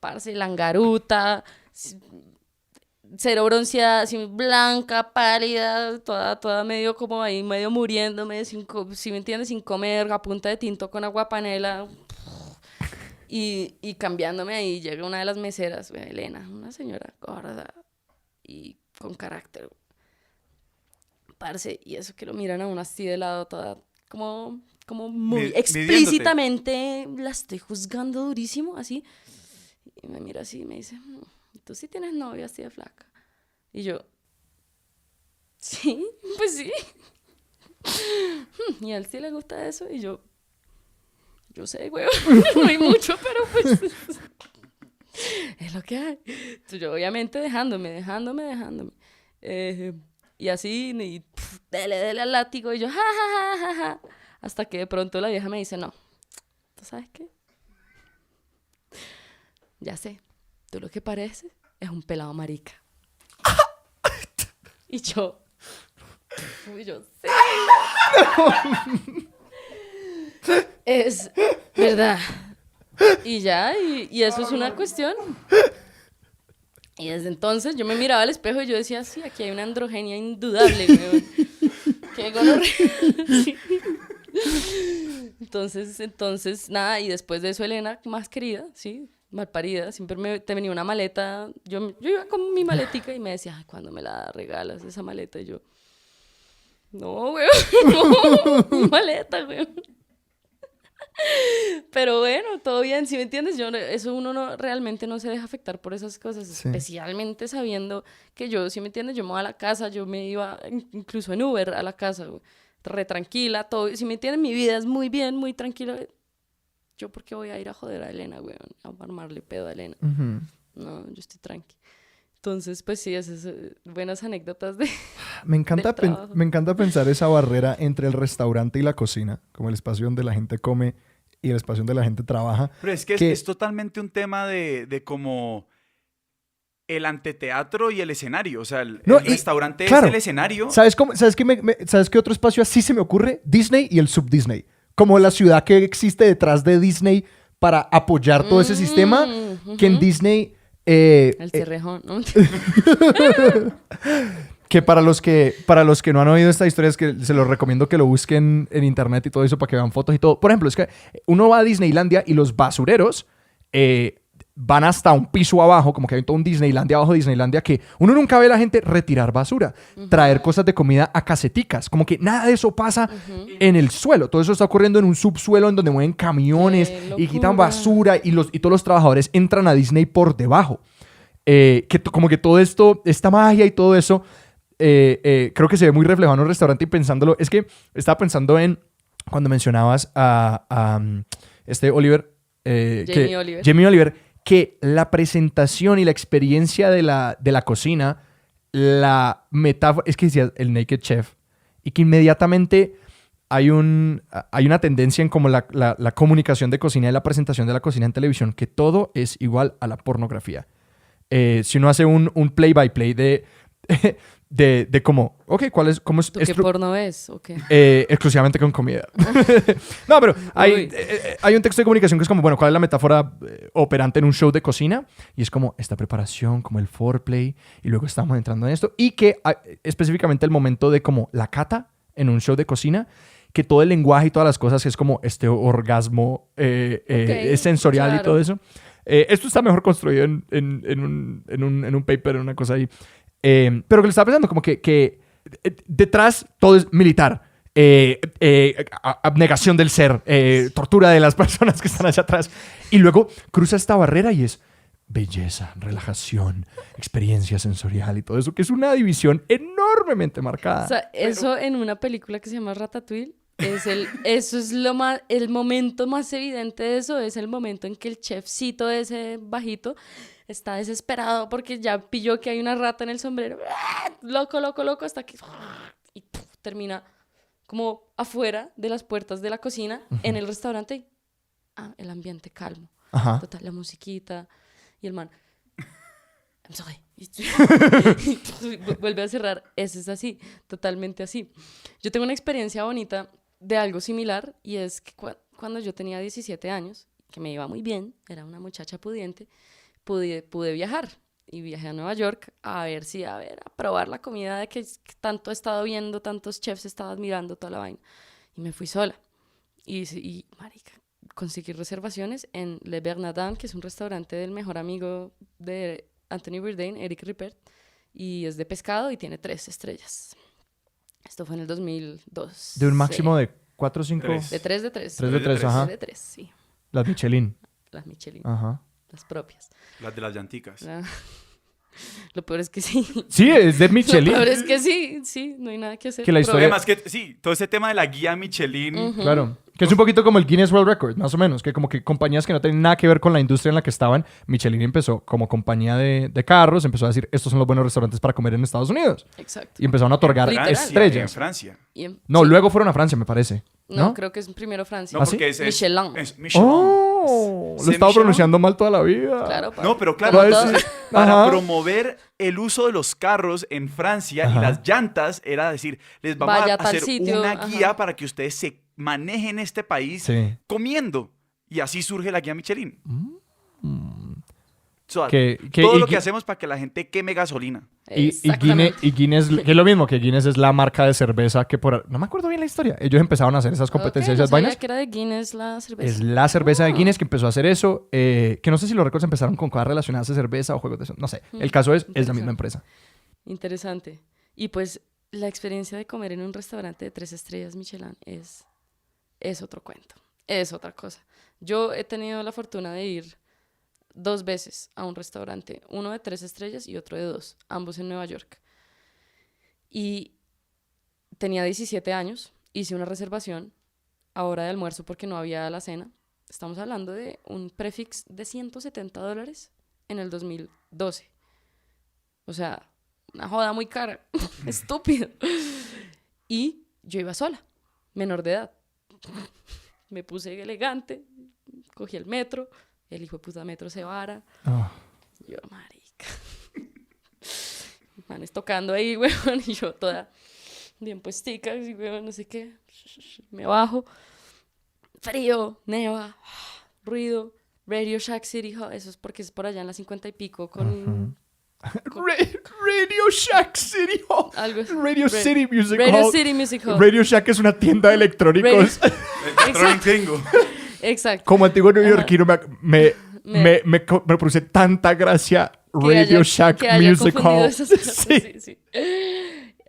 parce, langaruta, cero bronceada, así blanca, pálida, toda medio como ahí, medio muriéndome, si me entiendes, sin comer, a punta de tinto con agua panela. Y cambiándome ahí, llega una de las meseras, Elena, una señora gorda y con carácter. Parce, y eso que lo miran a uno así de lado, toda como muy explícitamente, la estoy juzgando durísimo, así. Y me mira así y me dice, ¿tú sí tienes novia así de flaca? Y yo, sí, pues sí. Y a él sí le gusta eso. Y yo sé, güey, no hay mucho, pero pues es lo que hay. Entonces yo obviamente dejándome. Y así, y dele al látigo. Y yo, ja. Hasta que de pronto la vieja me dice, no, ¿tú sabes qué? Ya sé, tú lo que pareces es un pelado marica. Y yo, sí. Es verdad. Y ya, y eso es una cuestión. Y desde entonces yo me miraba al espejo y yo decía, sí, aquí hay una androgenia indudable, weón. Qué gonorrea. Sí. Entonces, nada, y después de eso Elena, más querida, sí, malparida, siempre te venía una maleta, yo iba con mi maletica y me decía, ay, ¿cuándo me la regalas esa maleta? Y yo, no, weón, no, maleta, weón. Pero bueno, todo bien, ¿sí me entiendes? Eso uno realmente no se deja afectar por esas cosas, sí. Especialmente sabiendo que yo, ¿sí me entiendes? Yo me iba a la casa, yo me iba incluso en Uber a la casa, güey, re tranquila, todo, ¿sí me entiendes? Mi vida es muy bien, muy tranquila. ¿Yo por qué voy a ir a joder a Elena, güey? A armarle pedo a Elena. Uh-huh. No, yo estoy tranqui. Entonces, pues sí, esas buenas anécdotas de me encanta pensar esa barrera entre el restaurante y la cocina, como el espacio donde la gente come y el espacio donde la gente trabaja. Pero es que es totalmente un tema de como el anteteatro y el escenario. O sea, el restaurante claro, es el escenario. ¿Sabes qué otro espacio así se me ocurre? Disney y el sub-Disney. Como la ciudad que existe detrás de Disney para apoyar todo ese sistema, que en Disney... el cerrejón, ¿no? Que para los que no han oído esta historia, es que se los recomiendo que lo busquen en internet y todo eso para que vean fotos y todo. Por ejemplo, es que uno va a Disneylandia y los basureros van hasta un piso abajo, como que hay todo un Disneylandia abajo de Disneylandia, que uno nunca ve a la gente retirar basura, traer cosas de comida a caseticas, como que nada de eso pasa en el suelo. Todo eso está ocurriendo en un subsuelo en donde mueven camiones y quitan basura y todos los trabajadores entran a Disney por debajo. Como que todo esto, esta magia y todo eso, creo que se ve muy reflejado en un restaurante. Y pensándolo, es que estaba pensando en cuando mencionabas a Oliver, Jamie Oliver, que la presentación y la experiencia de la cocina, la metáfora, es que decía el Naked Chef, y que inmediatamente hay una tendencia en como la comunicación de cocina y la presentación de la cocina en televisión, que todo es igual a la pornografía. Si uno hace un play-by-play de cómo, ok, ¿cómo es? ¿Tú qué porno ves? Okay. Exclusivamente con comida. No, pero hay un texto de comunicación que es como, bueno, ¿cuál es la metáfora operante en un show de cocina? Y es como esta preparación, como el foreplay, y luego estamos entrando en esto. Y que específicamente el momento de como la cata en un show de cocina, que todo el lenguaje y todas las cosas es como este orgasmo sensorial, claro. Y todo eso. Esto está mejor construido en un paper, en una cosa ahí. Pero que le estaba pensando como que detrás todo es militar. abnegación del ser, tortura de las personas que están allá atrás. Y luego cruza esta barrera y es belleza, relajación, experiencia sensorial y todo eso, que es una división enormemente marcada. O sea, eso en una película que se llama Ratatouille, eso es el momento más evidente de eso, es el momento en que el chefcito ese bajito está desesperado porque ya pilló que hay una rata en el sombrero. Loco, loco, loco, hasta que... Y termina como afuera de las puertas de la cocina, en el restaurante. Y, el ambiente calmo. Ajá. Total, la musiquita. Y el man... I'm sorry. Y vuelve a cerrar. Eso es así, totalmente así. Yo tengo una experiencia bonita de algo similar, y es que cuando yo tenía 17 años, que me iba muy bien, era una muchacha pudiente, pude viajar. Y viajé a Nueva York a probar la comida de que tanto he estado viendo, tantos chefs he estado admirando, toda la vaina. Y me fui sola. Y marica, conseguí reservaciones en Le Bernardin, que es un restaurante del mejor amigo de Anthony Bourdain, Eric Ripert, y es de pescado y tiene 3 estrellas. Esto fue en el 2002. De un máximo de 4 o 5. Tres. De 3 de 3. 3 de 3, ajá. De 3, sí. Las Michelin. Las Michelin, Ajá. las propias. Las de las llanticas. Lo peor es que sí. Sí, es de Michelin. Lo peor es que sí, no hay nada que hacer. Que la historia- Además que, sí, todo ese tema de la guía Michelin... Claro. Que es un poquito como el Guinness World Record, más o menos. Que como que compañías que no tienen nada que ver con la industria en la que estaban, Michelin empezó como compañía de carros, empezó a decir, estos son los buenos restaurantes para comer en Estados Unidos. Exacto. Y empezaron a otorgar Literal. En estrellas. Francia. No, Sí. luego fueron a Francia, me parece. No, creo que es primero Francia. No, ¿Ah, sí? porque es Michelin. es Michelin. Oh, lo ¿Sí, he estado Michelin? pronunciando mal toda la vida. Claro, papi. No, pero claro, Como Para todo. decir- para Ajá. promover el uso de los carros en Francia Ajá. y las llantas, era decir, les vamos Vaya a a tal hacer sitio, una ajá. guía para que ustedes se manejen este país Sí. comiendo. Y así surge la guía Michelin. O sea, Que- todo y lo que- que hacemos para que la gente queme gasolina. Exactamente. Y Guinness, que es lo mismo, que Guinness es la marca de cerveza que no me acuerdo bien la historia. Ellos empezaron a hacer esas competencias y Ok, no esas sabía vainas. que era de Guinness la cerveza. Es la cerveza de Ah. Guinness que empezó a hacer eso. Que no sé si los récords empezaron con cosas relacionadas a cerveza o juegos de eso. No sé. El caso es la Interesante. misma empresa. Interesante. Y pues la experiencia de comer en un restaurante de 3 estrellas Michelin es otro cuento. Es otra cosa. Yo he tenido la fortuna de ir 2 veces a un restaurante, uno de 3 estrellas y otro de 2, ambos en Nueva York. Y tenía 17 años, hice una reservación a hora de almuerzo porque no había la cena. Estamos hablando de un prefix de $170 en el 2012. O sea, una joda muy cara. Estúpido. Y yo iba sola, menor de edad. Me puse elegante, cogí el metro, el hijo de puta metro se vara. Ah. Yo, marica. Manes tocando ahí, weón, y yo toda bien puestica, y weón, no sé qué. Me bajo. Frío, neva, ruido, Radio Shack City Hall. Eso es porque es por allá en las 50 y pico con... Radio Shack City Hall. Algo así. Radio City Music Radio Hall. City Music Hall. Radio Shack es una tienda de electrónicos. Electronic Bingo. Exacto. Como antiguo neoyorquino me Me- produce tanta gracia Que Radio haya- Shack que haya Music confundido Hall. esas cosas, Sí. sí, sí.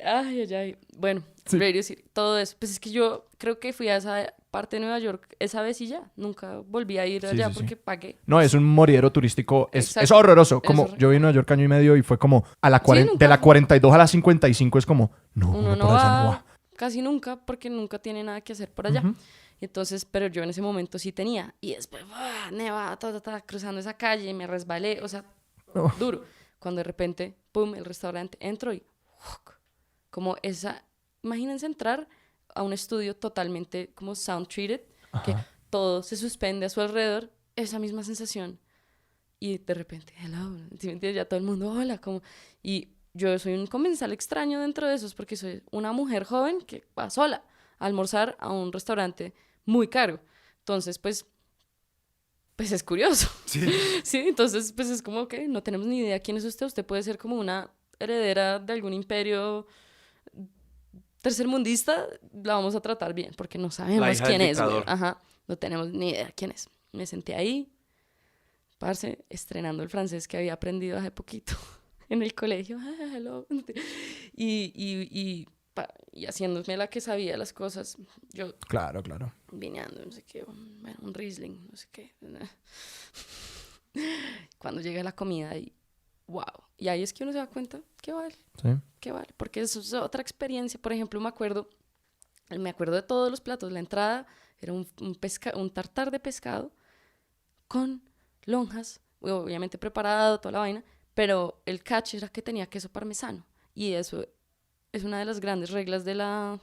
Ay. Bueno, Sí. Radio City, todo eso. Pues es que yo creo que fui a esa parte de Nueva York esa vez y ya. Nunca volví a ir Sí, allá sí, sí. porque pagué. No, es un moridero turístico. Es Exacto. horroroso. Es Como horrible. yo vi en Nueva York año y medio y fue como a la Sí, nunca. de la 42 a la 55 es como, no, Uno uno no por allá va, no va. casi nunca porque nunca tiene nada que hacer por allá. Ujú. Y entonces, pero yo en ese momento sí tenía. Y después, neva, cruzando esa calle, me resbalé, o sea, Oh. duro. Cuando de repente, pum, el restaurante, entro y como esa, imagínense entrar a un estudio totalmente como sound treated, que Ajá. todo se suspende a su alrededor, esa misma sensación. Y de repente, hello, ¿sí me entiendes? Ya todo el mundo, hola, como... Y yo soy un comensal extraño dentro de esos porque soy una mujer joven que va sola a almorzar a un restaurante muy caro. Entonces, pues es curioso. Sí. Sí, entonces, pues es como que no tenemos ni idea quién es usted. Usted puede ser como una heredera de algún imperio tercermundista, la vamos a tratar bien, porque no La sabemos hija quién del es, güey. dictador. Ajá, no tenemos ni idea quién es. Me senté ahí, parce, estrenando el francés que había aprendido hace poquito en el colegio. Ah, hello. Y y haciéndome la que sabía las cosas. Yo Claro, claro. vineando, no sé qué, un Riesling, no sé qué. Cuando llega la comida y wow. Y ahí es que uno se da cuenta que vale, Sí. que vale. Porque eso es otra experiencia. Por ejemplo, me acuerdo de todos los platos. La entrada era un tartar de pescado con lonjas, obviamente preparado, toda la vaina, pero el catch era que tenía queso parmesano. Y eso es una de las grandes reglas de la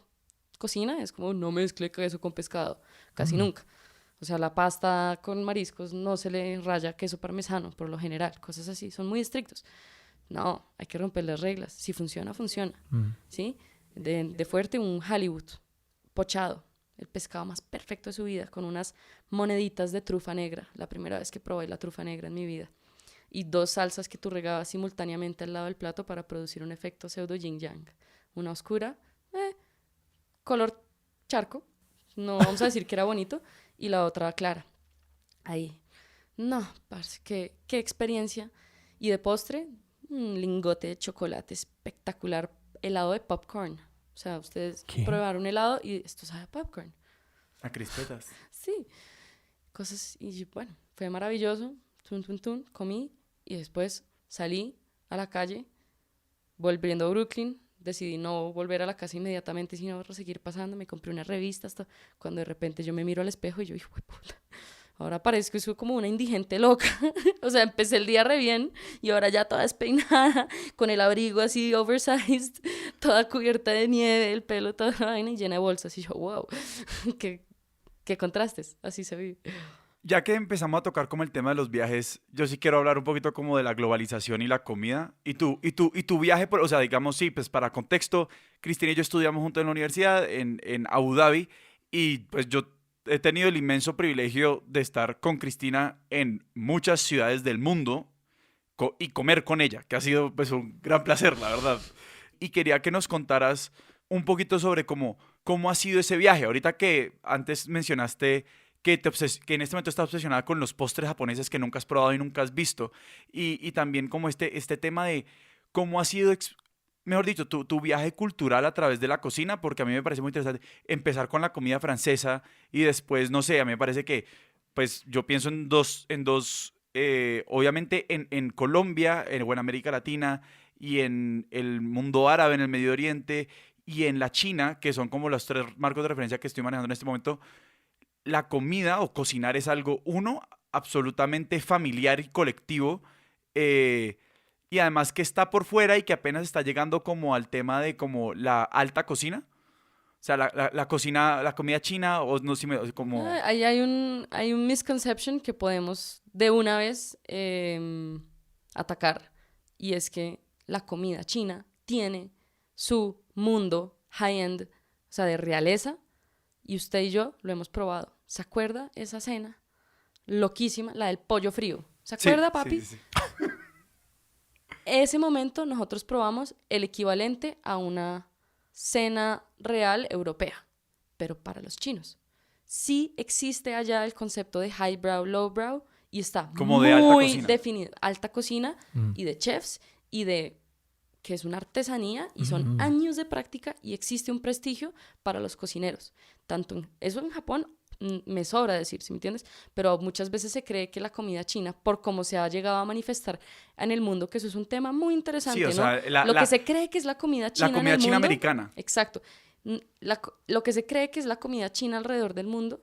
cocina, es como no mezcle queso con pescado, casi nunca. O sea, la pasta con mariscos no se le raya queso parmesano, por lo general, cosas así, son muy estrictos. No, hay que romper las reglas. Si funciona, funciona. ¿Sí? De fuerte, un Hollywood pochado, el pescado más perfecto de su vida, con unas moneditas de trufa negra, la primera vez que probé la trufa negra en mi vida, y 2 salsas que tú regabas simultáneamente al lado del plato para producir un efecto pseudo yin-yang. Una oscura, color charco, no vamos a decir que era bonito, y la otra clara. Ahí. No, parce, qué experiencia. Y de postre, un lingote de chocolate espectacular, helado de popcorn. O sea, ustedes ¿Qué? probaron helado y esto sabe a popcorn. A crispetas. Sí, cosas, y bueno, fue maravilloso, tun, comí, y después salí a la calle, volviendo a Brooklyn, decidí no volver a la casa inmediatamente, sino seguir pasando, me compré una revista, hasta cuando de repente yo me miro al espejo y yo, hijo de puta, ahora parezco soy como una indigente loca. O sea, empecé el día re bien y ahora ya toda despeinada, con el abrigo así oversized, toda cubierta de nieve, el pelo, toda la vaina y llena de bolsas. Y yo, wow, qué contrastes, así se vive. Ya que empezamos a tocar como el tema de los viajes, yo sí quiero hablar un poquito como de la globalización y la comida. Y tu viaje, o sea, digamos, sí, pues para contexto, Cristina y yo estudiamos juntos en la universidad en Abu Dhabi y pues yo he tenido el inmenso privilegio de estar con Cristina en muchas ciudades del mundo y comer con ella, que ha sido pues un gran placer, la verdad. Y quería que nos contaras un poquito sobre cómo ha sido ese viaje. Ahorita que antes mencionaste que en este momento estás obsesionada con los postres japoneses que nunca has probado y nunca has visto. Y también como este tema de cómo ha sido, mejor dicho, tu viaje cultural a través de la cocina, porque a mí me parece muy interesante empezar con la comida francesa y después, no sé, a mí me parece que, pues yo pienso obviamente en Colombia, en América Latina y en el mundo árabe, en el Medio Oriente y en la China, que son como los 3 marcos de referencia que estoy manejando en este momento. La comida o cocinar es algo, absolutamente familiar y colectivo, y además que está por fuera y que apenas está llegando como al tema de como la alta cocina. O sea, la cocina, la comida china, o no sé, como... Ahí hay un misconception que podemos de una vez atacar, y es que la comida china tiene su mundo high-end, o sea, de realeza, y usted y yo lo hemos probado. ¿Se acuerda esa cena loquísima, la del pollo frío? ¿Se acuerda, Sí, papi? sí. Ese momento nosotros probamos el equivalente a una cena real europea, pero para los chinos. Sí existe allá el concepto de highbrow, lowbrow, y está Como de alta muy cocina. definido. Alta cocina y de chefs y de que es una artesanía y son años de práctica y existe un prestigio para los cocineros. Eso en Japón me sobra decir, ¿sí me entiendes? Pero muchas veces se cree que la comida china, por cómo se ha llegado a manifestar en el mundo, que eso es un tema muy interesante, Sí, o sea, ¿no? Lo que se cree que es la comida china la comida en el china mundo, americana. exacto. Lo que se cree que es la comida china alrededor del mundo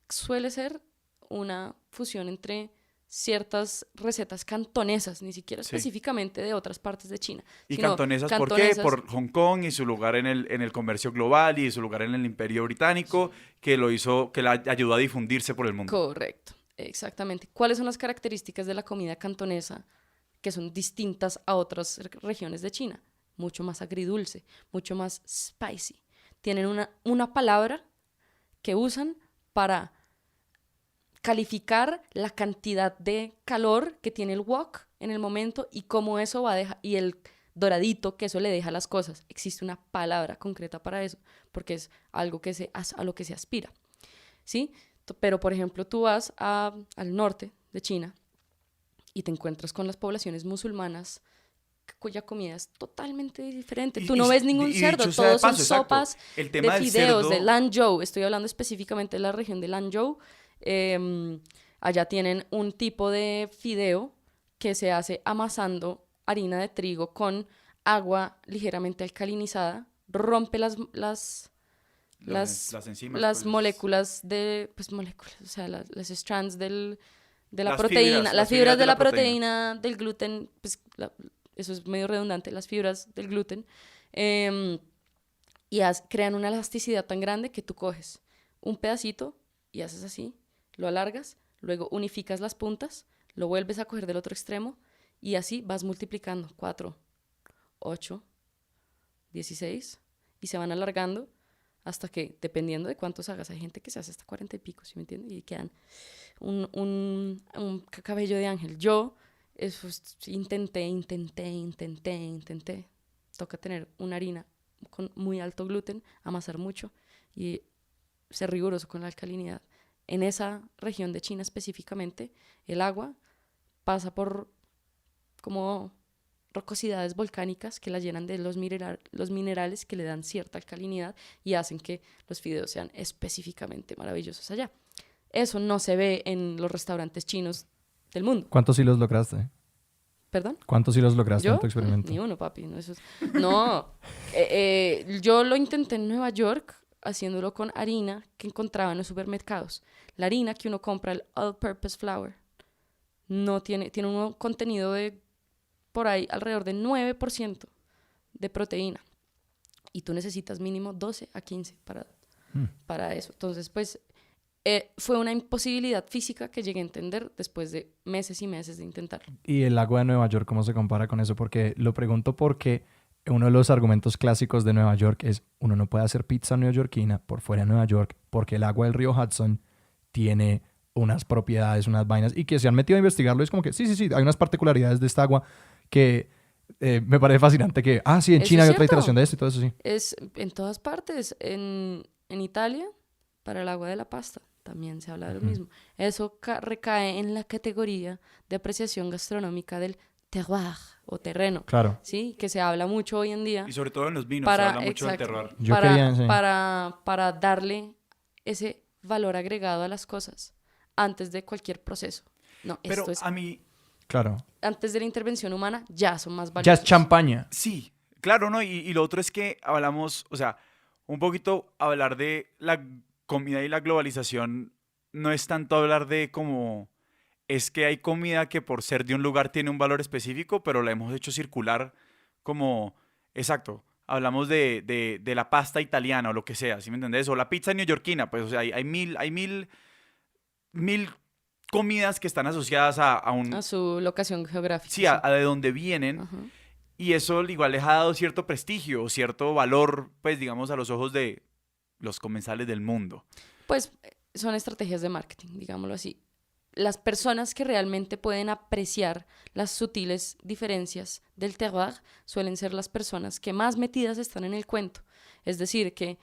suele ser una fusión entre ciertas recetas cantonesas, ni siquiera Sí. específicamente de otras partes de China. Y sino cantonesas, ¿por qué? Por Hong Kong y su lugar en el comercio global y su lugar en el Imperio Británico, que la ayudó a difundirse por el mundo. Correcto, exactamente. ¿Cuáles son las características de la comida cantonesa que son distintas a otras regiones de China? Mucho más agridulce, mucho más spicy. Tienen una palabra que usan para calificar la cantidad de calor que tiene el wok en el momento y cómo eso va a dejar, y el doradito que eso le deja a las cosas. Existe una palabra concreta para eso, porque es algo a lo que se aspira, ¿sí? Pero, por ejemplo, tú vas al norte de China y te encuentras con las poblaciones musulmanas cuya comida es totalmente diferente. Y- Tú y- no ves ningún y cerdo, dicho sea de todos son paso, exacto, sopas el tema de del fideos, cerdo, de Lanzhou. Estoy hablando específicamente de la región de Lanzhou. Allá tienen un tipo de fideo que se hace amasando harina de trigo con agua ligeramente alcalinizada, rompe las enzimas, las pues, moléculas pues moléculas, o sea, las strands de la las proteína, fibras, las fibras de la proteína. proteína del gluten, pues eso es medio redundante, las fibras del gluten, em, y crean una elasticidad tan grande que tú coges un pedacito y haces así, lo alargas, luego unificas las puntas, lo vuelves a coger del otro extremo y así vas multiplicando 4, 8, 16 y se van alargando hasta que, dependiendo de cuántos hagas, hay gente que se hace hasta 40 y pico, ¿sí me entiendes? Y quedan un cabello de ángel. Yo eso intenté. Toca tener una harina con muy alto gluten, amasar mucho y ser riguroso con la alcalinidad. En esa región de China específicamente, el agua pasa por como rocosidades volcánicas que la llenan de los minerales que le dan cierta alcalinidad y hacen que los fideos sean específicamente maravillosos allá. Eso no se ve en los restaurantes chinos del mundo. ¿Cuántos hilos lograste? ¿Perdón? ¿Cuántos hilos lograste ¿Yo? en tu experimento? Ni uno, papi. No, no. Yo lo intenté en Nueva York haciéndolo con harina que encontraba en los supermercados. La harina que uno compra, el all-purpose flour, no tiene un contenido de por ahí alrededor de 9% de proteína. Y tú necesitas mínimo 12 a 15 para eso. Entonces, pues, fue una imposibilidad física que llegué a entender después de meses y meses de intentarlo. ¿Y el agua de Nueva York cómo se compara con eso? Porque lo pregunto porque uno de los argumentos clásicos de Nueva York es uno no puede hacer pizza neoyorquina por fuera de Nueva York porque el agua del río Hudson tiene unas propiedades, unas vainas, y que se han metido a investigarlo. Es como que sí, hay unas particularidades de esta agua que me parece fascinante que, sí, en ¿Eso China es hay otra cierto? iteración de esto y todo eso, sí. Es en todas partes. En Italia, para el agua de la pasta, también se habla de lo mismo. Eso recae en la categoría de apreciación gastronómica del terroir o terreno. Claro. ¿Sí? Que se habla mucho hoy en día. Y sobre todo en los vinos, se habla mucho del terroir. Para darle ese valor agregado a las cosas antes de cualquier proceso. No, Pero esto es a mí, Claro. antes de la intervención humana ya son más valiosos. Ya es champaña. sí, claro, ¿no? Y lo otro es que hablamos, o sea, un poquito hablar de la comida y la globalización no es tanto hablar de como es que hay comida que por ser de un lugar tiene un valor específico, pero la hemos hecho circular como, exacto, hablamos de la pasta italiana o lo que sea, ¿sí me entendés? O la pizza neoyorquina, pues, o sea, hay mil comidas que están asociadas a un... A su locación geográfica. Sí, a de dónde vienen. Ajá. Y eso igual les ha dado cierto prestigio, cierto valor, pues, digamos, a los ojos de los comensales del mundo. Pues son estrategias de marketing, digámoslo así. Las personas que realmente pueden apreciar las sutiles diferencias del terroir suelen ser las personas que más metidas están en el cuento. Es decir, que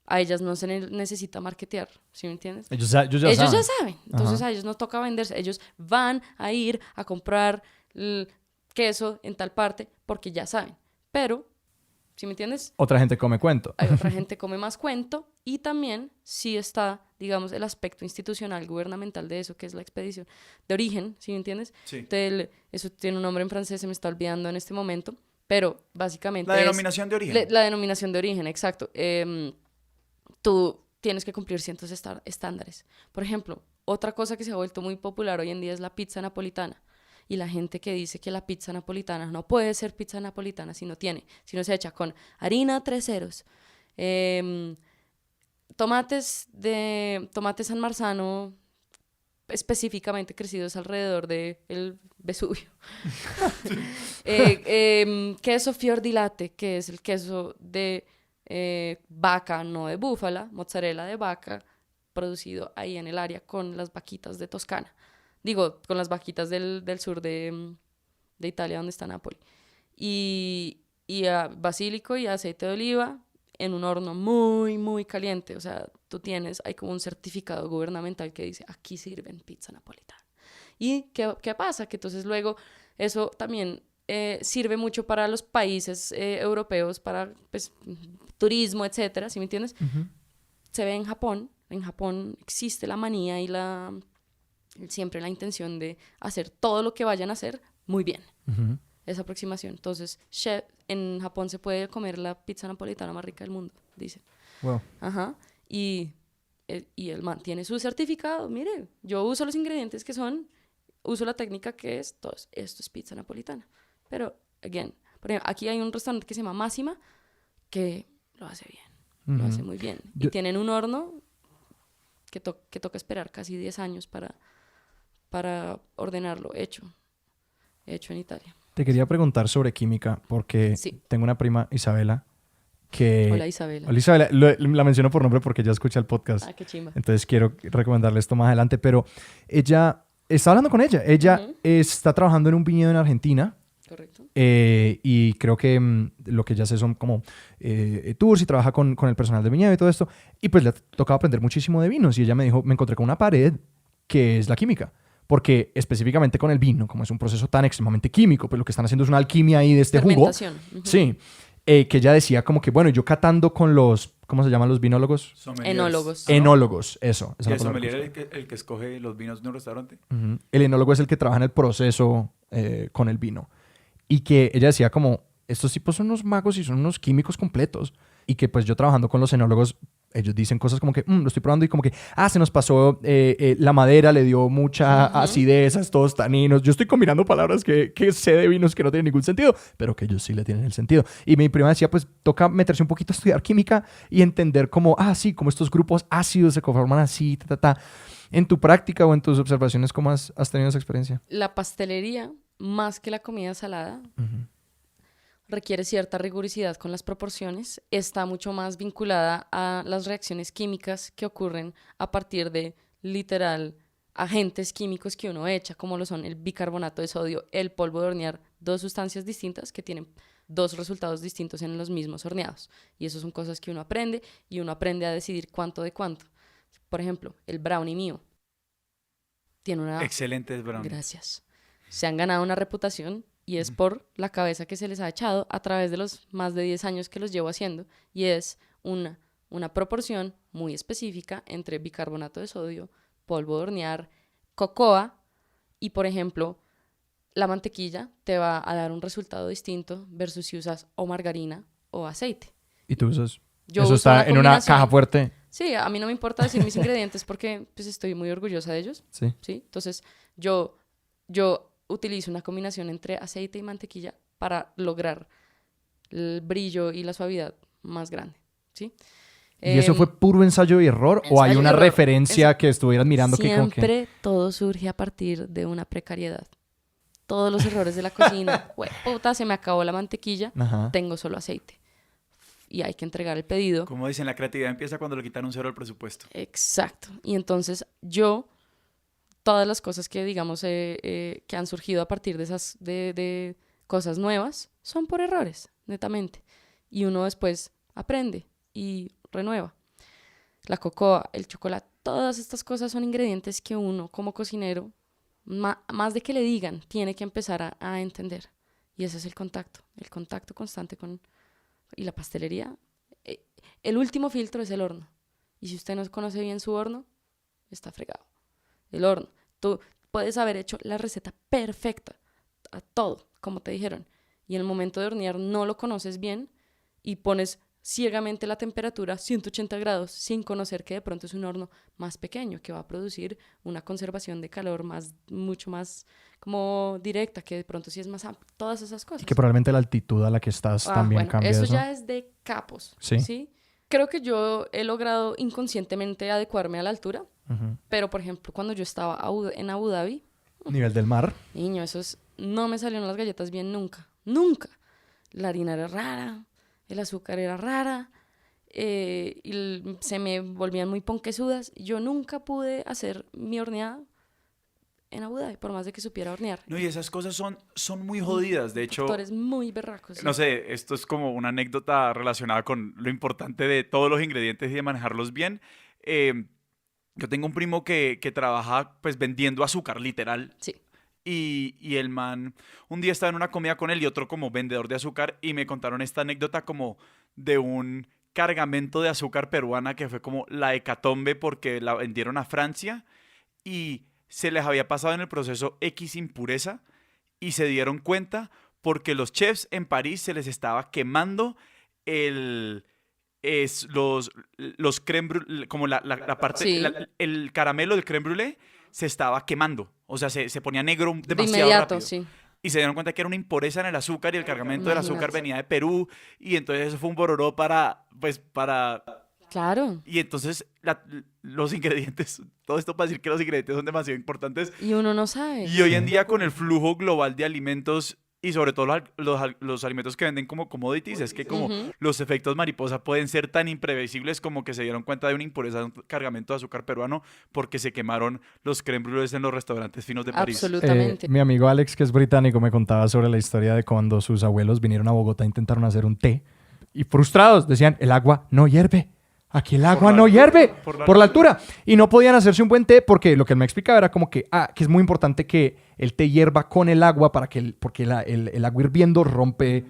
a ellas no se necesita marketear, ¿sí me entiendes? Ellos ya saben. Entonces Ajá. a ellos no toca venderse. Ellos van a ir a comprar queso en tal parte porque ya saben. Pero, ¿sí me entiendes? Otra gente come cuento. Hay otra gente que come más cuento y también sí está, digamos, el aspecto institucional, gubernamental de eso, que es la expedición de origen, ¿sí me entiendes? Sí. Entonces, eso tiene un nombre en francés, se me está olvidando en este momento, pero básicamente La denominación de origen. La denominación de origen, exacto. Tú tienes que cumplir ciertos estándares. Por ejemplo, otra cosa que se ha vuelto muy popular hoy en día es la pizza napolitana. Y la gente que dice que la pizza napolitana no puede ser pizza napolitana si no se echa con harina 3 ceros, tomates San Marzano específicamente crecidos alrededor del Vesubio, queso fior di latte, que es el queso de vaca, no de búfala, mozzarella de vaca, producido ahí en el área con las vaquitas de Toscana. Digo, con las vaquitas del sur de Italia, donde está Nápoli. Y basílico y aceite de oliva en un horno muy, muy caliente. O sea, hay como un certificado gubernamental que dice, aquí sirven pizza napolitana. ¿Y qué pasa? Que entonces luego eso también sirve mucho para los países europeos, para pues, turismo, etcétera, ¿sí me entiendes? Se ve en Japón. En Japón existe la manía y siempre la intención de hacer todo lo que vayan a hacer muy bien. Esa aproximación. Entonces, en Japón se puede comer la pizza napolitana más rica del mundo, dicen. Wow. Ajá. Y el man tiene su certificado. Mire, yo uso los ingredientes que son, uso la técnica que es, esto es pizza napolitana. Pero, again, por ejemplo, aquí hay un restaurante que se llama Máxima que lo hace bien, lo hace muy bien. Y tienen un horno que toca esperar casi 10 años para ordenarlo hecho en Italia. Te quería preguntar sobre química porque tengo una prima, Isabela, que... Hola, Isabela. Hola, Isabela. La menciono por nombre porque ella escucha el podcast. Ah, qué chimba. Entonces quiero recomendarle esto más adelante, pero ella... Está hablando con ella. Ella está trabajando en un viñedo en Argentina. Correcto. Y creo que lo que ella hace son como tours y trabaja con el personal del viñedo y todo esto. Y pues le ha tocado aprender muchísimo de vinos. Y ella me dijo, me encontré con una pared que es la química. Porque específicamente con el vino, como es un proceso tan extremadamente químico, pues lo que están haciendo es una alquimia ahí de este jugo. Sí. Que ella decía como que, bueno, yo catando con los... ¿Cómo se llaman los vinólogos? Enólogos. ¿No? Enólogos, eso. ¿Y el sommelier es el que escoge los vinos de un restaurante? El enólogo es el que trabaja en el proceso con el vino. Y que ella decía como, estos tipos son unos magos y son unos químicos completos. Y que pues yo trabajando con los enólogos, ellos dicen cosas como que, lo estoy probando y como que, se nos pasó la madera, le dio mucha acidez a estos taninos. Yo estoy combinando palabras que sé de vinos que no tienen ningún sentido, pero que ellos sí le tienen el sentido. Y mi prima decía, pues toca meterse un poquito a estudiar química y entender cómo, sí, como estos grupos ácidos se conforman así, En tu práctica o en tus observaciones, ¿cómo has tenido esa experiencia? La pastelería, más que la comida salada, requiere cierta rigurosidad con las proporciones, está mucho más vinculada a las reacciones químicas que ocurren a partir de, literal, agentes químicos que uno echa, como lo son el bicarbonato de sodio, el polvo de hornear, dos sustancias distintas que tienen dos resultados distintos en los mismos horneados. Y eso son cosas que uno aprende y uno aprende a decidir cuánto de cuánto. Por ejemplo, el brownie mío tiene una... Excelentes brownies. Gracias. Se han ganado una reputación y es por la cabeza que se les ha echado a través de los más de 10 años que los llevo haciendo, y es una proporción muy específica entre bicarbonato de sodio, polvo de hornear, cocoa, y por ejemplo, la mantequilla te va a dar un resultado distinto versus si usas o margarina o aceite. ¿Y tú usas? Yo Eso uso está en una caja fuerte. Sí, a mí no me importa decir mis ingredientes porque pues, estoy muy orgullosa de ellos. Sí. Entonces, yo utilizo una combinación entre aceite y mantequilla para lograr el brillo y la suavidad más grande, ¿sí? ¿Y eso fue puro ensayo y error? ¿O hay una referencia que estuvieras mirando? Siempre todo surge a partir de una precariedad. Todos los errores de la cocina. Puta, se me acabó la mantequilla, tengo solo aceite. Y hay que entregar el pedido. Como dicen, la creatividad empieza cuando le quitan un cero al presupuesto. Exacto. Y entonces todas las cosas que digamos que han surgido a partir de esas de cosas nuevas son por errores, netamente. Y uno después aprende y renueva. La cocoa, el chocolate, todas estas cosas son ingredientes que uno como cocinero, más de que le digan, tiene que empezar a entender. Y ese es el contacto constante y la pastelería. El último filtro es el horno. Y si usted no conoce bien su horno, está fregado. El horno. Tú puedes haber hecho la receta perfecta a todo, como te dijeron. Y en el momento de hornear no lo conoces bien y pones ciegamente la temperatura 180 grados sin conocer que de pronto es un horno más pequeño que va a producir una conservación de calor mucho más como directa, que de pronto sí es más amplia. Todas esas cosas. Y que probablemente la altitud a la que estás también cambia eso. Eso ya es de capos. ¿Sí? Creo que yo he logrado inconscientemente adecuarme a la altura. Pero, por ejemplo, cuando yo estaba en Abu Dhabi... Nivel del mar. Niño, no me salieron las galletas bien nunca. Nunca. La harina era rara, el azúcar era rara, y se me volvían muy ponquesudas. Yo nunca pude hacer mi horneada en Abu Dhabi, por más de que supiera hornear. No, y esas cosas son muy jodidas. De hecho, factores muy berracos. Sí. No sé, esto es como una anécdota relacionada con lo importante de todos los ingredientes y de manejarlos bien. Yo tengo un primo que trabaja pues vendiendo azúcar, literal. Sí. y el man, un día estaba en una comida con él y otro como vendedor de azúcar y me contaron esta anécdota como de un cargamento de azúcar peruana que fue como la hecatombe porque la vendieron a Francia y se les había pasado en el proceso X impureza y se dieron cuenta porque los chefs en París se les estaba quemando el, los crème brûlée, como la parte, Sí. el caramelo del crème brûlée se estaba quemando. O sea, se ponía negro De demasiado inmediato, rápido. sí. Y se dieron cuenta que era una impureza en el azúcar y el cargamento del azúcar Imagínate. venía de Perú. Y entonces eso fue un bororó para. Claro. Y entonces los ingredientes, todo esto para decir que los ingredientes son demasiado importantes. Y uno no sabe. Y hoy en día con el flujo global de alimentos y sobre todo los alimentos que venden como commodities, es que como Ujú. los efectos mariposa pueden ser tan imprevisibles como que se dieron cuenta de una impureza de un cargamento de azúcar peruano porque se quemaron los crème brûlés en los restaurantes finos de París. Absolutamente. Mi amigo Alex, que es británico, me contaba sobre la historia de cuando sus abuelos vinieron a Bogotá e intentaron hacer un té y frustrados decían, el agua no hierve. Aquí el agua la no altura, hierve por por la la altura. Y no podían hacerse un buen té porque lo que él me explicaba era como que es muy importante que el té hierva con el agua para que porque el agua hirviendo rompe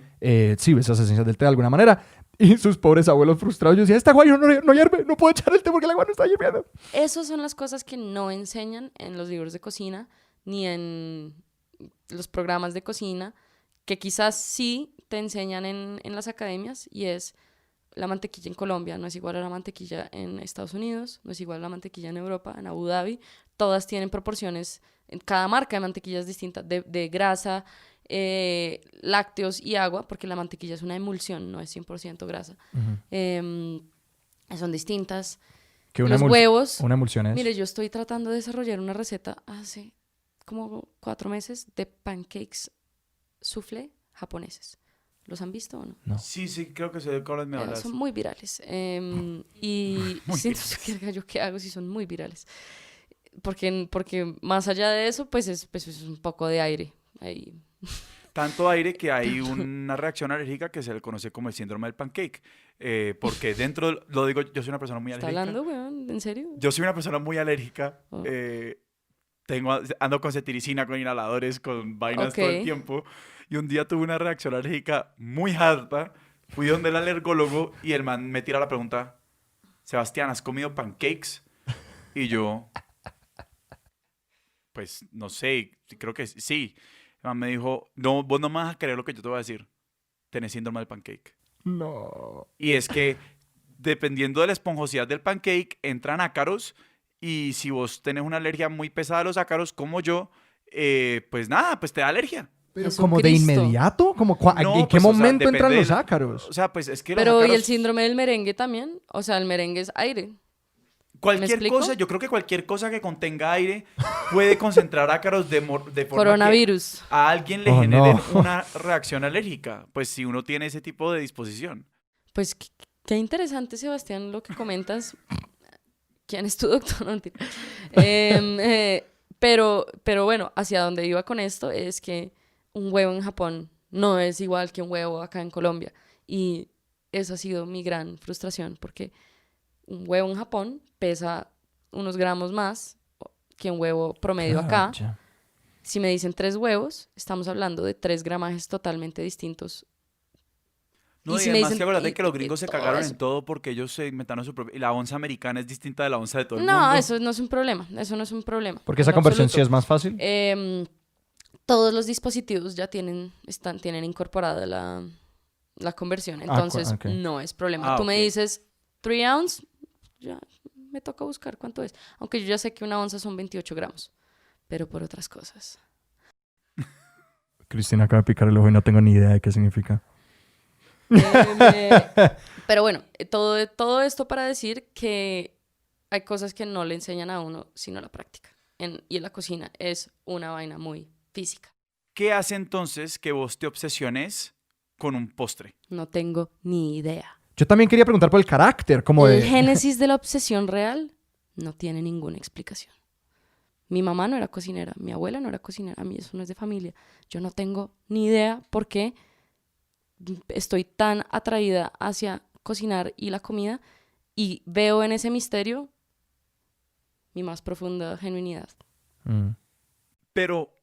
sí, esas esencias del té de alguna manera. Y sus pobres abuelos frustrados, yo decía, esta agua no hierve, no puedo echar el té porque el agua no está hirviendo. Esas son las cosas que no enseñan en los libros de cocina ni en los programas de cocina, que quizás sí te enseñan en las academias, y es la mantequilla en Colombia no es igual a la mantequilla en Estados Unidos, no es igual a la mantequilla en Europa, en Abu Dhabi. Todas tienen proporciones, en cada marca de mantequilla es distinta, de grasa, lácteos y agua, porque la mantequilla es una emulsión, no es 100% grasa. Son distintas. Que Los huevos. Una emulsión es. Mire, yo estoy tratando de desarrollar una receta hace como 4 meses de pancakes soufflé japoneses. ¿Los han visto o no? No. Sí, creo que sé de cuáles me hablas. Son muy virales. Y Muy siento que yo qué hago si son muy virales. Porque más allá de eso, pues es un poco de aire. Ahí. Tanto aire que hay una reacción alérgica que se le conoce como el síndrome del pancake. Porque dentro, lo digo, yo soy una persona muy ¿Está alérgica. hablando, weón? ¿En serio? Yo soy una persona muy alérgica. Oh. Ando con cetiricina, con inhaladores, con vainas todo el Ok. tiempo. Y un día tuve una reacción alérgica muy harta. Fui donde el alergólogo y el man me tira la pregunta: Sebastián, ¿has comido pancakes? Y yo, pues no sé, creo que sí. El man me dijo: no, vos no me vas a creer lo que yo te voy a decir. Tenés síndrome del pancake. No. Y es que dependiendo de la esponjosidad del pancake, entran ácaros. Y si vos tenés una alergia muy pesada a los ácaros, como yo, pues nada, pues te da alergia. Pero Jesucristo. como de inmediato, como No, ¿en qué pues, o sea, momento entran depende los del- ácaros? O sea, pues es que los Pero, ¿y el ácaros, síndrome del merengue también? O sea, el merengue es aire. ¿Me cualquier explico? cosa, yo creo que cualquier cosa que contenga aire puede concentrar ácaros de forma Coronavirus. que a alguien le Oh, genere no. una reacción alérgica. Pues si uno tiene ese tipo de disposición. Pues qué interesante, Sebastián, lo que comentas. ¿Quién es tu doctor? No, mentira. Pero bueno, hacia donde iba con esto es que un huevo en Japón no es igual que un huevo acá en Colombia. Y esa ha sido mi gran frustración, porque un huevo en Japón pesa unos gramos más que un huevo promedio acá. Cacha. Si me dicen 3 huevos, estamos hablando de 3 gramajes totalmente distintos. No, y si me además dicen- que acuérdate y- que los y gringos se todo cagaron eso. en todo porque ellos se inventaron su propia... Y la onza americana es distinta de la onza de todo el No, mundo. eso no es un problema. Eso no es un problema. Porque esa en conversión sí absoluto. es más fácil. Todos los dispositivos ya tienen incorporada la conversión. Entonces, ok. no es problema. Tú me ok. dices 3 ounces, ya me toca buscar cuánto es. Aunque yo ya sé que una onza son 28 gramos. Pero por otras cosas. Cristina acaba de picar el ojo y no tengo ni idea de qué significa. Pero bueno, todo esto para decir que hay cosas que no le enseñan a uno, sino la práctica. Y en la cocina es una vaina muy física. ¿Qué hace entonces que vos te obsesiones con un postre? No tengo ni idea. Yo también quería preguntar por el carácter, como El de... génesis de la obsesión real no tiene ninguna explicación. Mi mamá no era cocinera, mi abuela no era cocinera, a mí eso no es de familia. Yo no tengo ni idea por qué estoy tan atraída hacia cocinar y la comida, y veo en ese misterio mi más profunda genuinidad. Mm. Pero,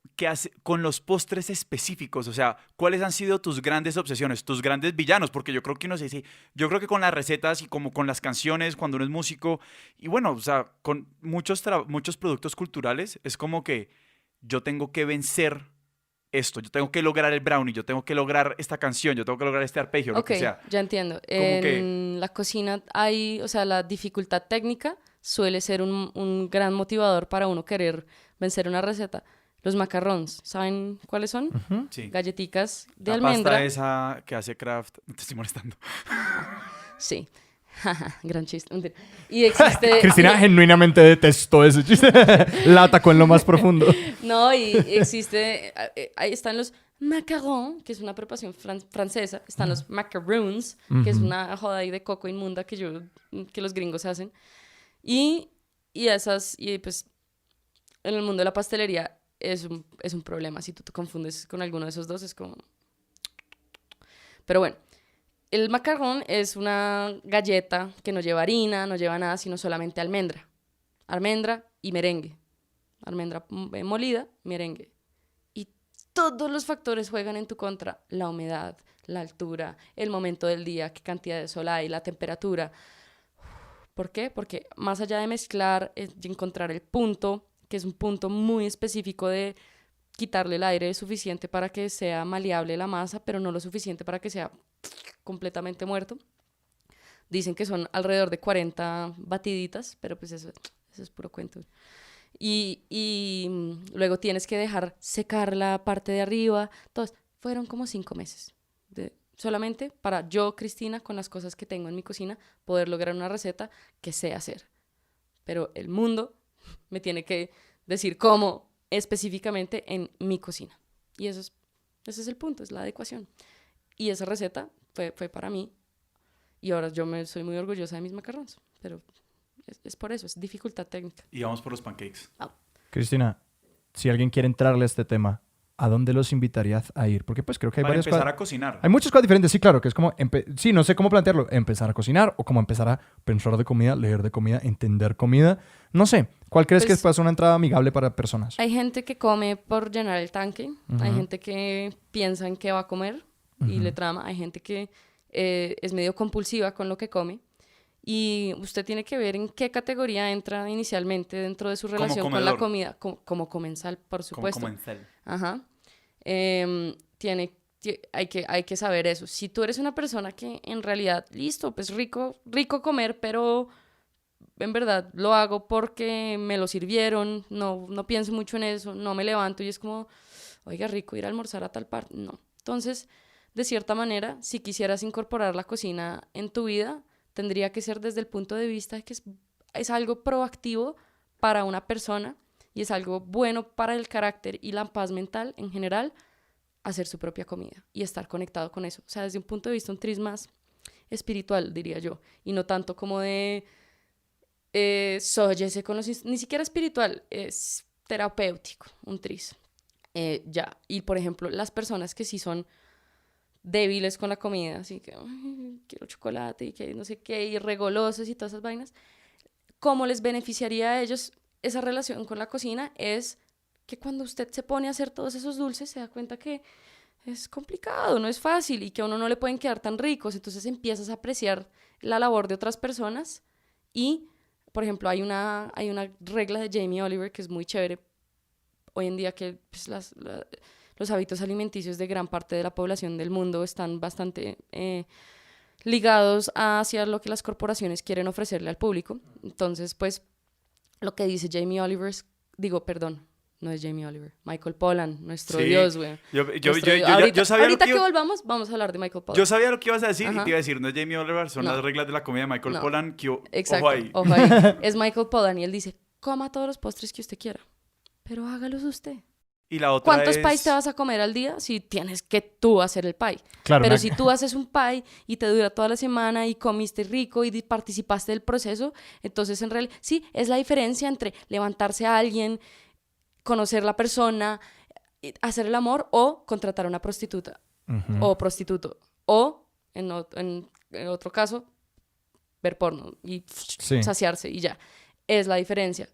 con los postres específicos? O sea, ¿cuáles han sido tus grandes obsesiones, tus grandes villanos? Porque yo creo que uno se dice, yo creo que con las recetas y como con las canciones, cuando uno es músico, y bueno, o sea, con muchos productos culturales, es como que yo tengo que vencer esto, yo tengo que lograr el brownie, yo tengo que lograr esta canción, yo tengo que lograr este arpegio, lo que sea. Ya entiendo. que- En la cocina hay, o sea, la dificultad técnica suele ser un gran motivador para uno querer vencer una receta. Los macarrons, ¿saben cuáles son? Sí. Galletitas de La almendra. pasta esa que hace Kraft, te estoy molestando. Sí. Gran chiste. Mentira. Y existe... Cristina genuinamente detestó ese chiste. La atacó en lo más profundo. No, y existe... Ahí están los macarons, que es una preparación francesa. Están los macaroons, que es una joda ahí de coco inmunda que los gringos hacen. Y pues en el mundo de la pastelería es un problema. Si tú te confundes con alguno de esos dos, es como... Pero bueno, el macarrón es una galleta que no lleva harina, no lleva nada, sino solamente almendra. Almendra y merengue. Almendra molida, merengue. Y todos los factores juegan en tu contra. La humedad, la altura, el momento del día, qué cantidad de sol hay, la temperatura. ¿Por qué? Porque más allá de mezclar y encontrar el punto, que es un punto muy específico de quitarle el aire suficiente para que sea maleable la masa, pero no lo suficiente para que sea completamente muerto. Dicen que son alrededor de 40 batiditas, pero pues eso es puro cuento. Y luego tienes que dejar secar la parte de arriba. Entonces, fueron como 5 meses. Solamente para yo, Cristina, con las cosas que tengo en mi cocina, poder lograr una receta que sé hacer. Pero el mundo me tiene que decir cómo específicamente en mi cocina. Y ese es el punto, es la adecuación. Y esa receta fue para mí. Y ahora soy muy orgullosa de mis macarrones. Pero es por eso, es dificultad técnica. Y vamos por los pancakes. Cristina, si alguien quiere entrarle a este tema, ¿a dónde los invitarías a ir? Porque pues creo que hay Para varias empezar cosas. a cocinar. Hay muchas cosas diferentes, sí, claro, que es como, sí, no sé cómo plantearlo, empezar a cocinar o como empezar a pensar de comida, leer de comida, entender comida. No sé, ¿cuál crees que Pues, puede ser una entrada amigable para personas? Hay gente que come por llenar el tanque, hay Ujú. gente que piensa en qué va a comer y le trama, hay gente que es medio compulsiva con lo que come. Y usted tiene que ver en qué categoría entra inicialmente dentro de su relación con la comedor. comida, como comensal, por supuesto. Como en cel. Ajá. Hay que saber eso. Si tú eres una persona que en realidad, listo, pues rico comer, pero en verdad lo hago porque me lo sirvieron, no pienso mucho en eso, no me levanto y es como, oiga, rico ir a almorzar a tal parte. No. Entonces, de cierta manera, si quisieras incorporar la cocina en tu vida, tendría que ser desde el punto de vista de que es algo proactivo para una persona y es algo bueno para el carácter y la paz mental en general, hacer su propia comida y estar conectado con eso. O sea, desde un punto de vista, un tris más espiritual, diría yo, y no tanto como de sóyese con ni siquiera espiritual, es terapéutico, un tris. Ya, y por ejemplo, las personas que sí son débiles con la comida, así que "Ay, quiero chocolate y que no sé qué, y regolosos y todas esas vainas, ¿cómo les beneficiaría a ellos esa relación con la cocina? Es que cuando usted se pone a hacer todos esos dulces, se da cuenta que es complicado, no es fácil y que a uno no le pueden quedar tan ricos, entonces empiezas a apreciar la labor de otras personas y, por ejemplo, hay una regla de Jamie Oliver que es muy chévere hoy en día que pues, los hábitos alimenticios de gran parte de la población del mundo están bastante ligados hacia lo que las corporaciones quieren ofrecerle al público. Entonces, pues, lo que dice Jamie Oliver, no es Jamie Oliver, Michael Pollan, nuestro Sí. Dios, güey. Yo Ahorita sabía ahorita lo que que volvamos, vamos a hablar de Michael Pollan. yo sabía lo que ibas a decir y Ajá. te iba a decir, no es Jamie Oliver, son No. las reglas de la comida de Michael No. Pollan. Exacto, Ojo ahí. ojo ahí. Es Michael Pollan y él dice, coma todos los postres que usted quiera, pero hágalos usted. Y la otra ¿Cuántos es... pies te vas a comer al día si tienes que tú hacer el pie? Claro, Pero si tú haces un pie y te dura toda la semana y comiste rico y participaste del proceso, entonces en realidad sí, es la diferencia entre levantarse a alguien, conocer la persona, hacer el amor o contratar a una prostituta o prostituto o en otro caso ver porno y Sí. saciarse y ya. Es la diferencia.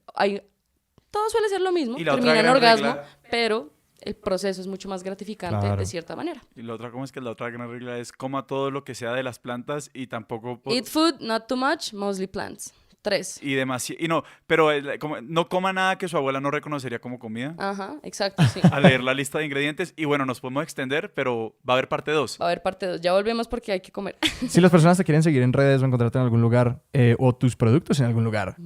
Todo suele ser lo mismo, Y la otra termina en gran orgasmo, regla- pero el proceso es mucho más gratificante Claro. de cierta manera. Y la otra, ¿cómo es que la otra gran regla es coma todo lo que sea de las plantas y tampoco... Eat food, not too much, mostly plants. 3. Y demasiado... Y no, pero no coma nada que su abuela no reconocería como comida. Ajá, exacto, sí. A leer la lista de ingredientes. Y bueno, nos podemos extender, pero va a haber parte 2. Va a haber parte 2. Ya volvemos porque hay que comer. Si las personas te quieren seguir en redes o encontrarte en algún lugar o tus productos en algún lugar,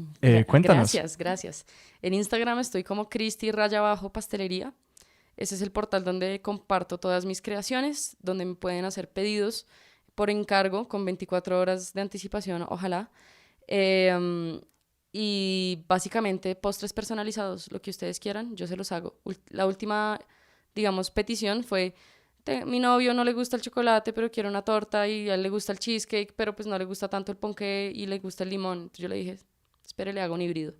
cuéntanos. Gracias. En Instagram estoy como Cristi_pastelería. Ese es el portal donde comparto todas mis creaciones, donde me pueden hacer pedidos por encargo con 24 horas de anticipación, ojalá. Y básicamente postres personalizados, lo que ustedes quieran, yo se los hago. La última, digamos, petición fue, mi novio no le gusta el chocolate, pero quiere una torta, y a él le gusta el cheesecake, pero pues no le gusta tanto el ponqué y le gusta el limón. Entonces yo le dije, espere, le hago un híbrido.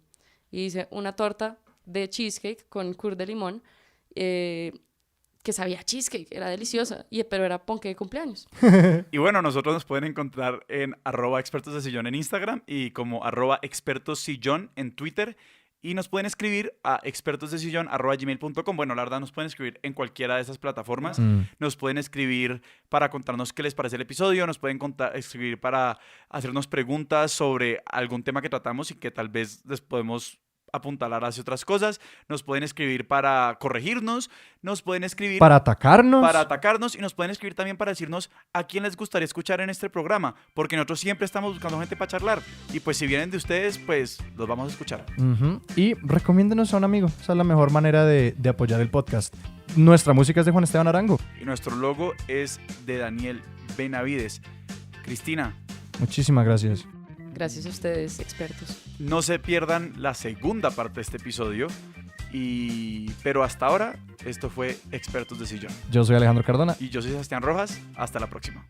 Y hice una torta de cheesecake con cure de limón, que sabía cheesecake, era deliciosa, pero era ponqué de cumpleaños. Y bueno, nosotros nos pueden encontrar en @expertosdesillón en Instagram y como @expertossillón en Twitter. Y nos pueden escribir a expertosdesillón@gmail.com. Bueno, la verdad nos pueden escribir en cualquiera de esas plataformas. Nos pueden escribir para contarnos qué les parece el episodio. Nos pueden escribir para hacernos preguntas sobre algún tema que tratamos y que tal vez les podemos apuntalar hacia otras cosas. Nos pueden escribir para corregirnos. Nos pueden escribir Para atacarnos. y nos pueden escribir también para decirnos a quién les gustaría escuchar en este programa, porque nosotros siempre estamos buscando gente para charlar y pues si vienen de ustedes, pues los vamos a escuchar. Y recomiéndenos a un amigo. Esa es la mejor manera de apoyar el podcast. Nuestra música es de Juan Esteban Arango. Y nuestro logo es de Daniel Benavides. Cristina, Muchísimas gracias. Gracias a ustedes, expertos. no se pierdan la segunda parte de este episodio. Pero hasta ahora, esto fue Expertos de Sillón. Yo soy Alejandro Cardona. Y yo soy Sebastián Rojas. Hasta la próxima.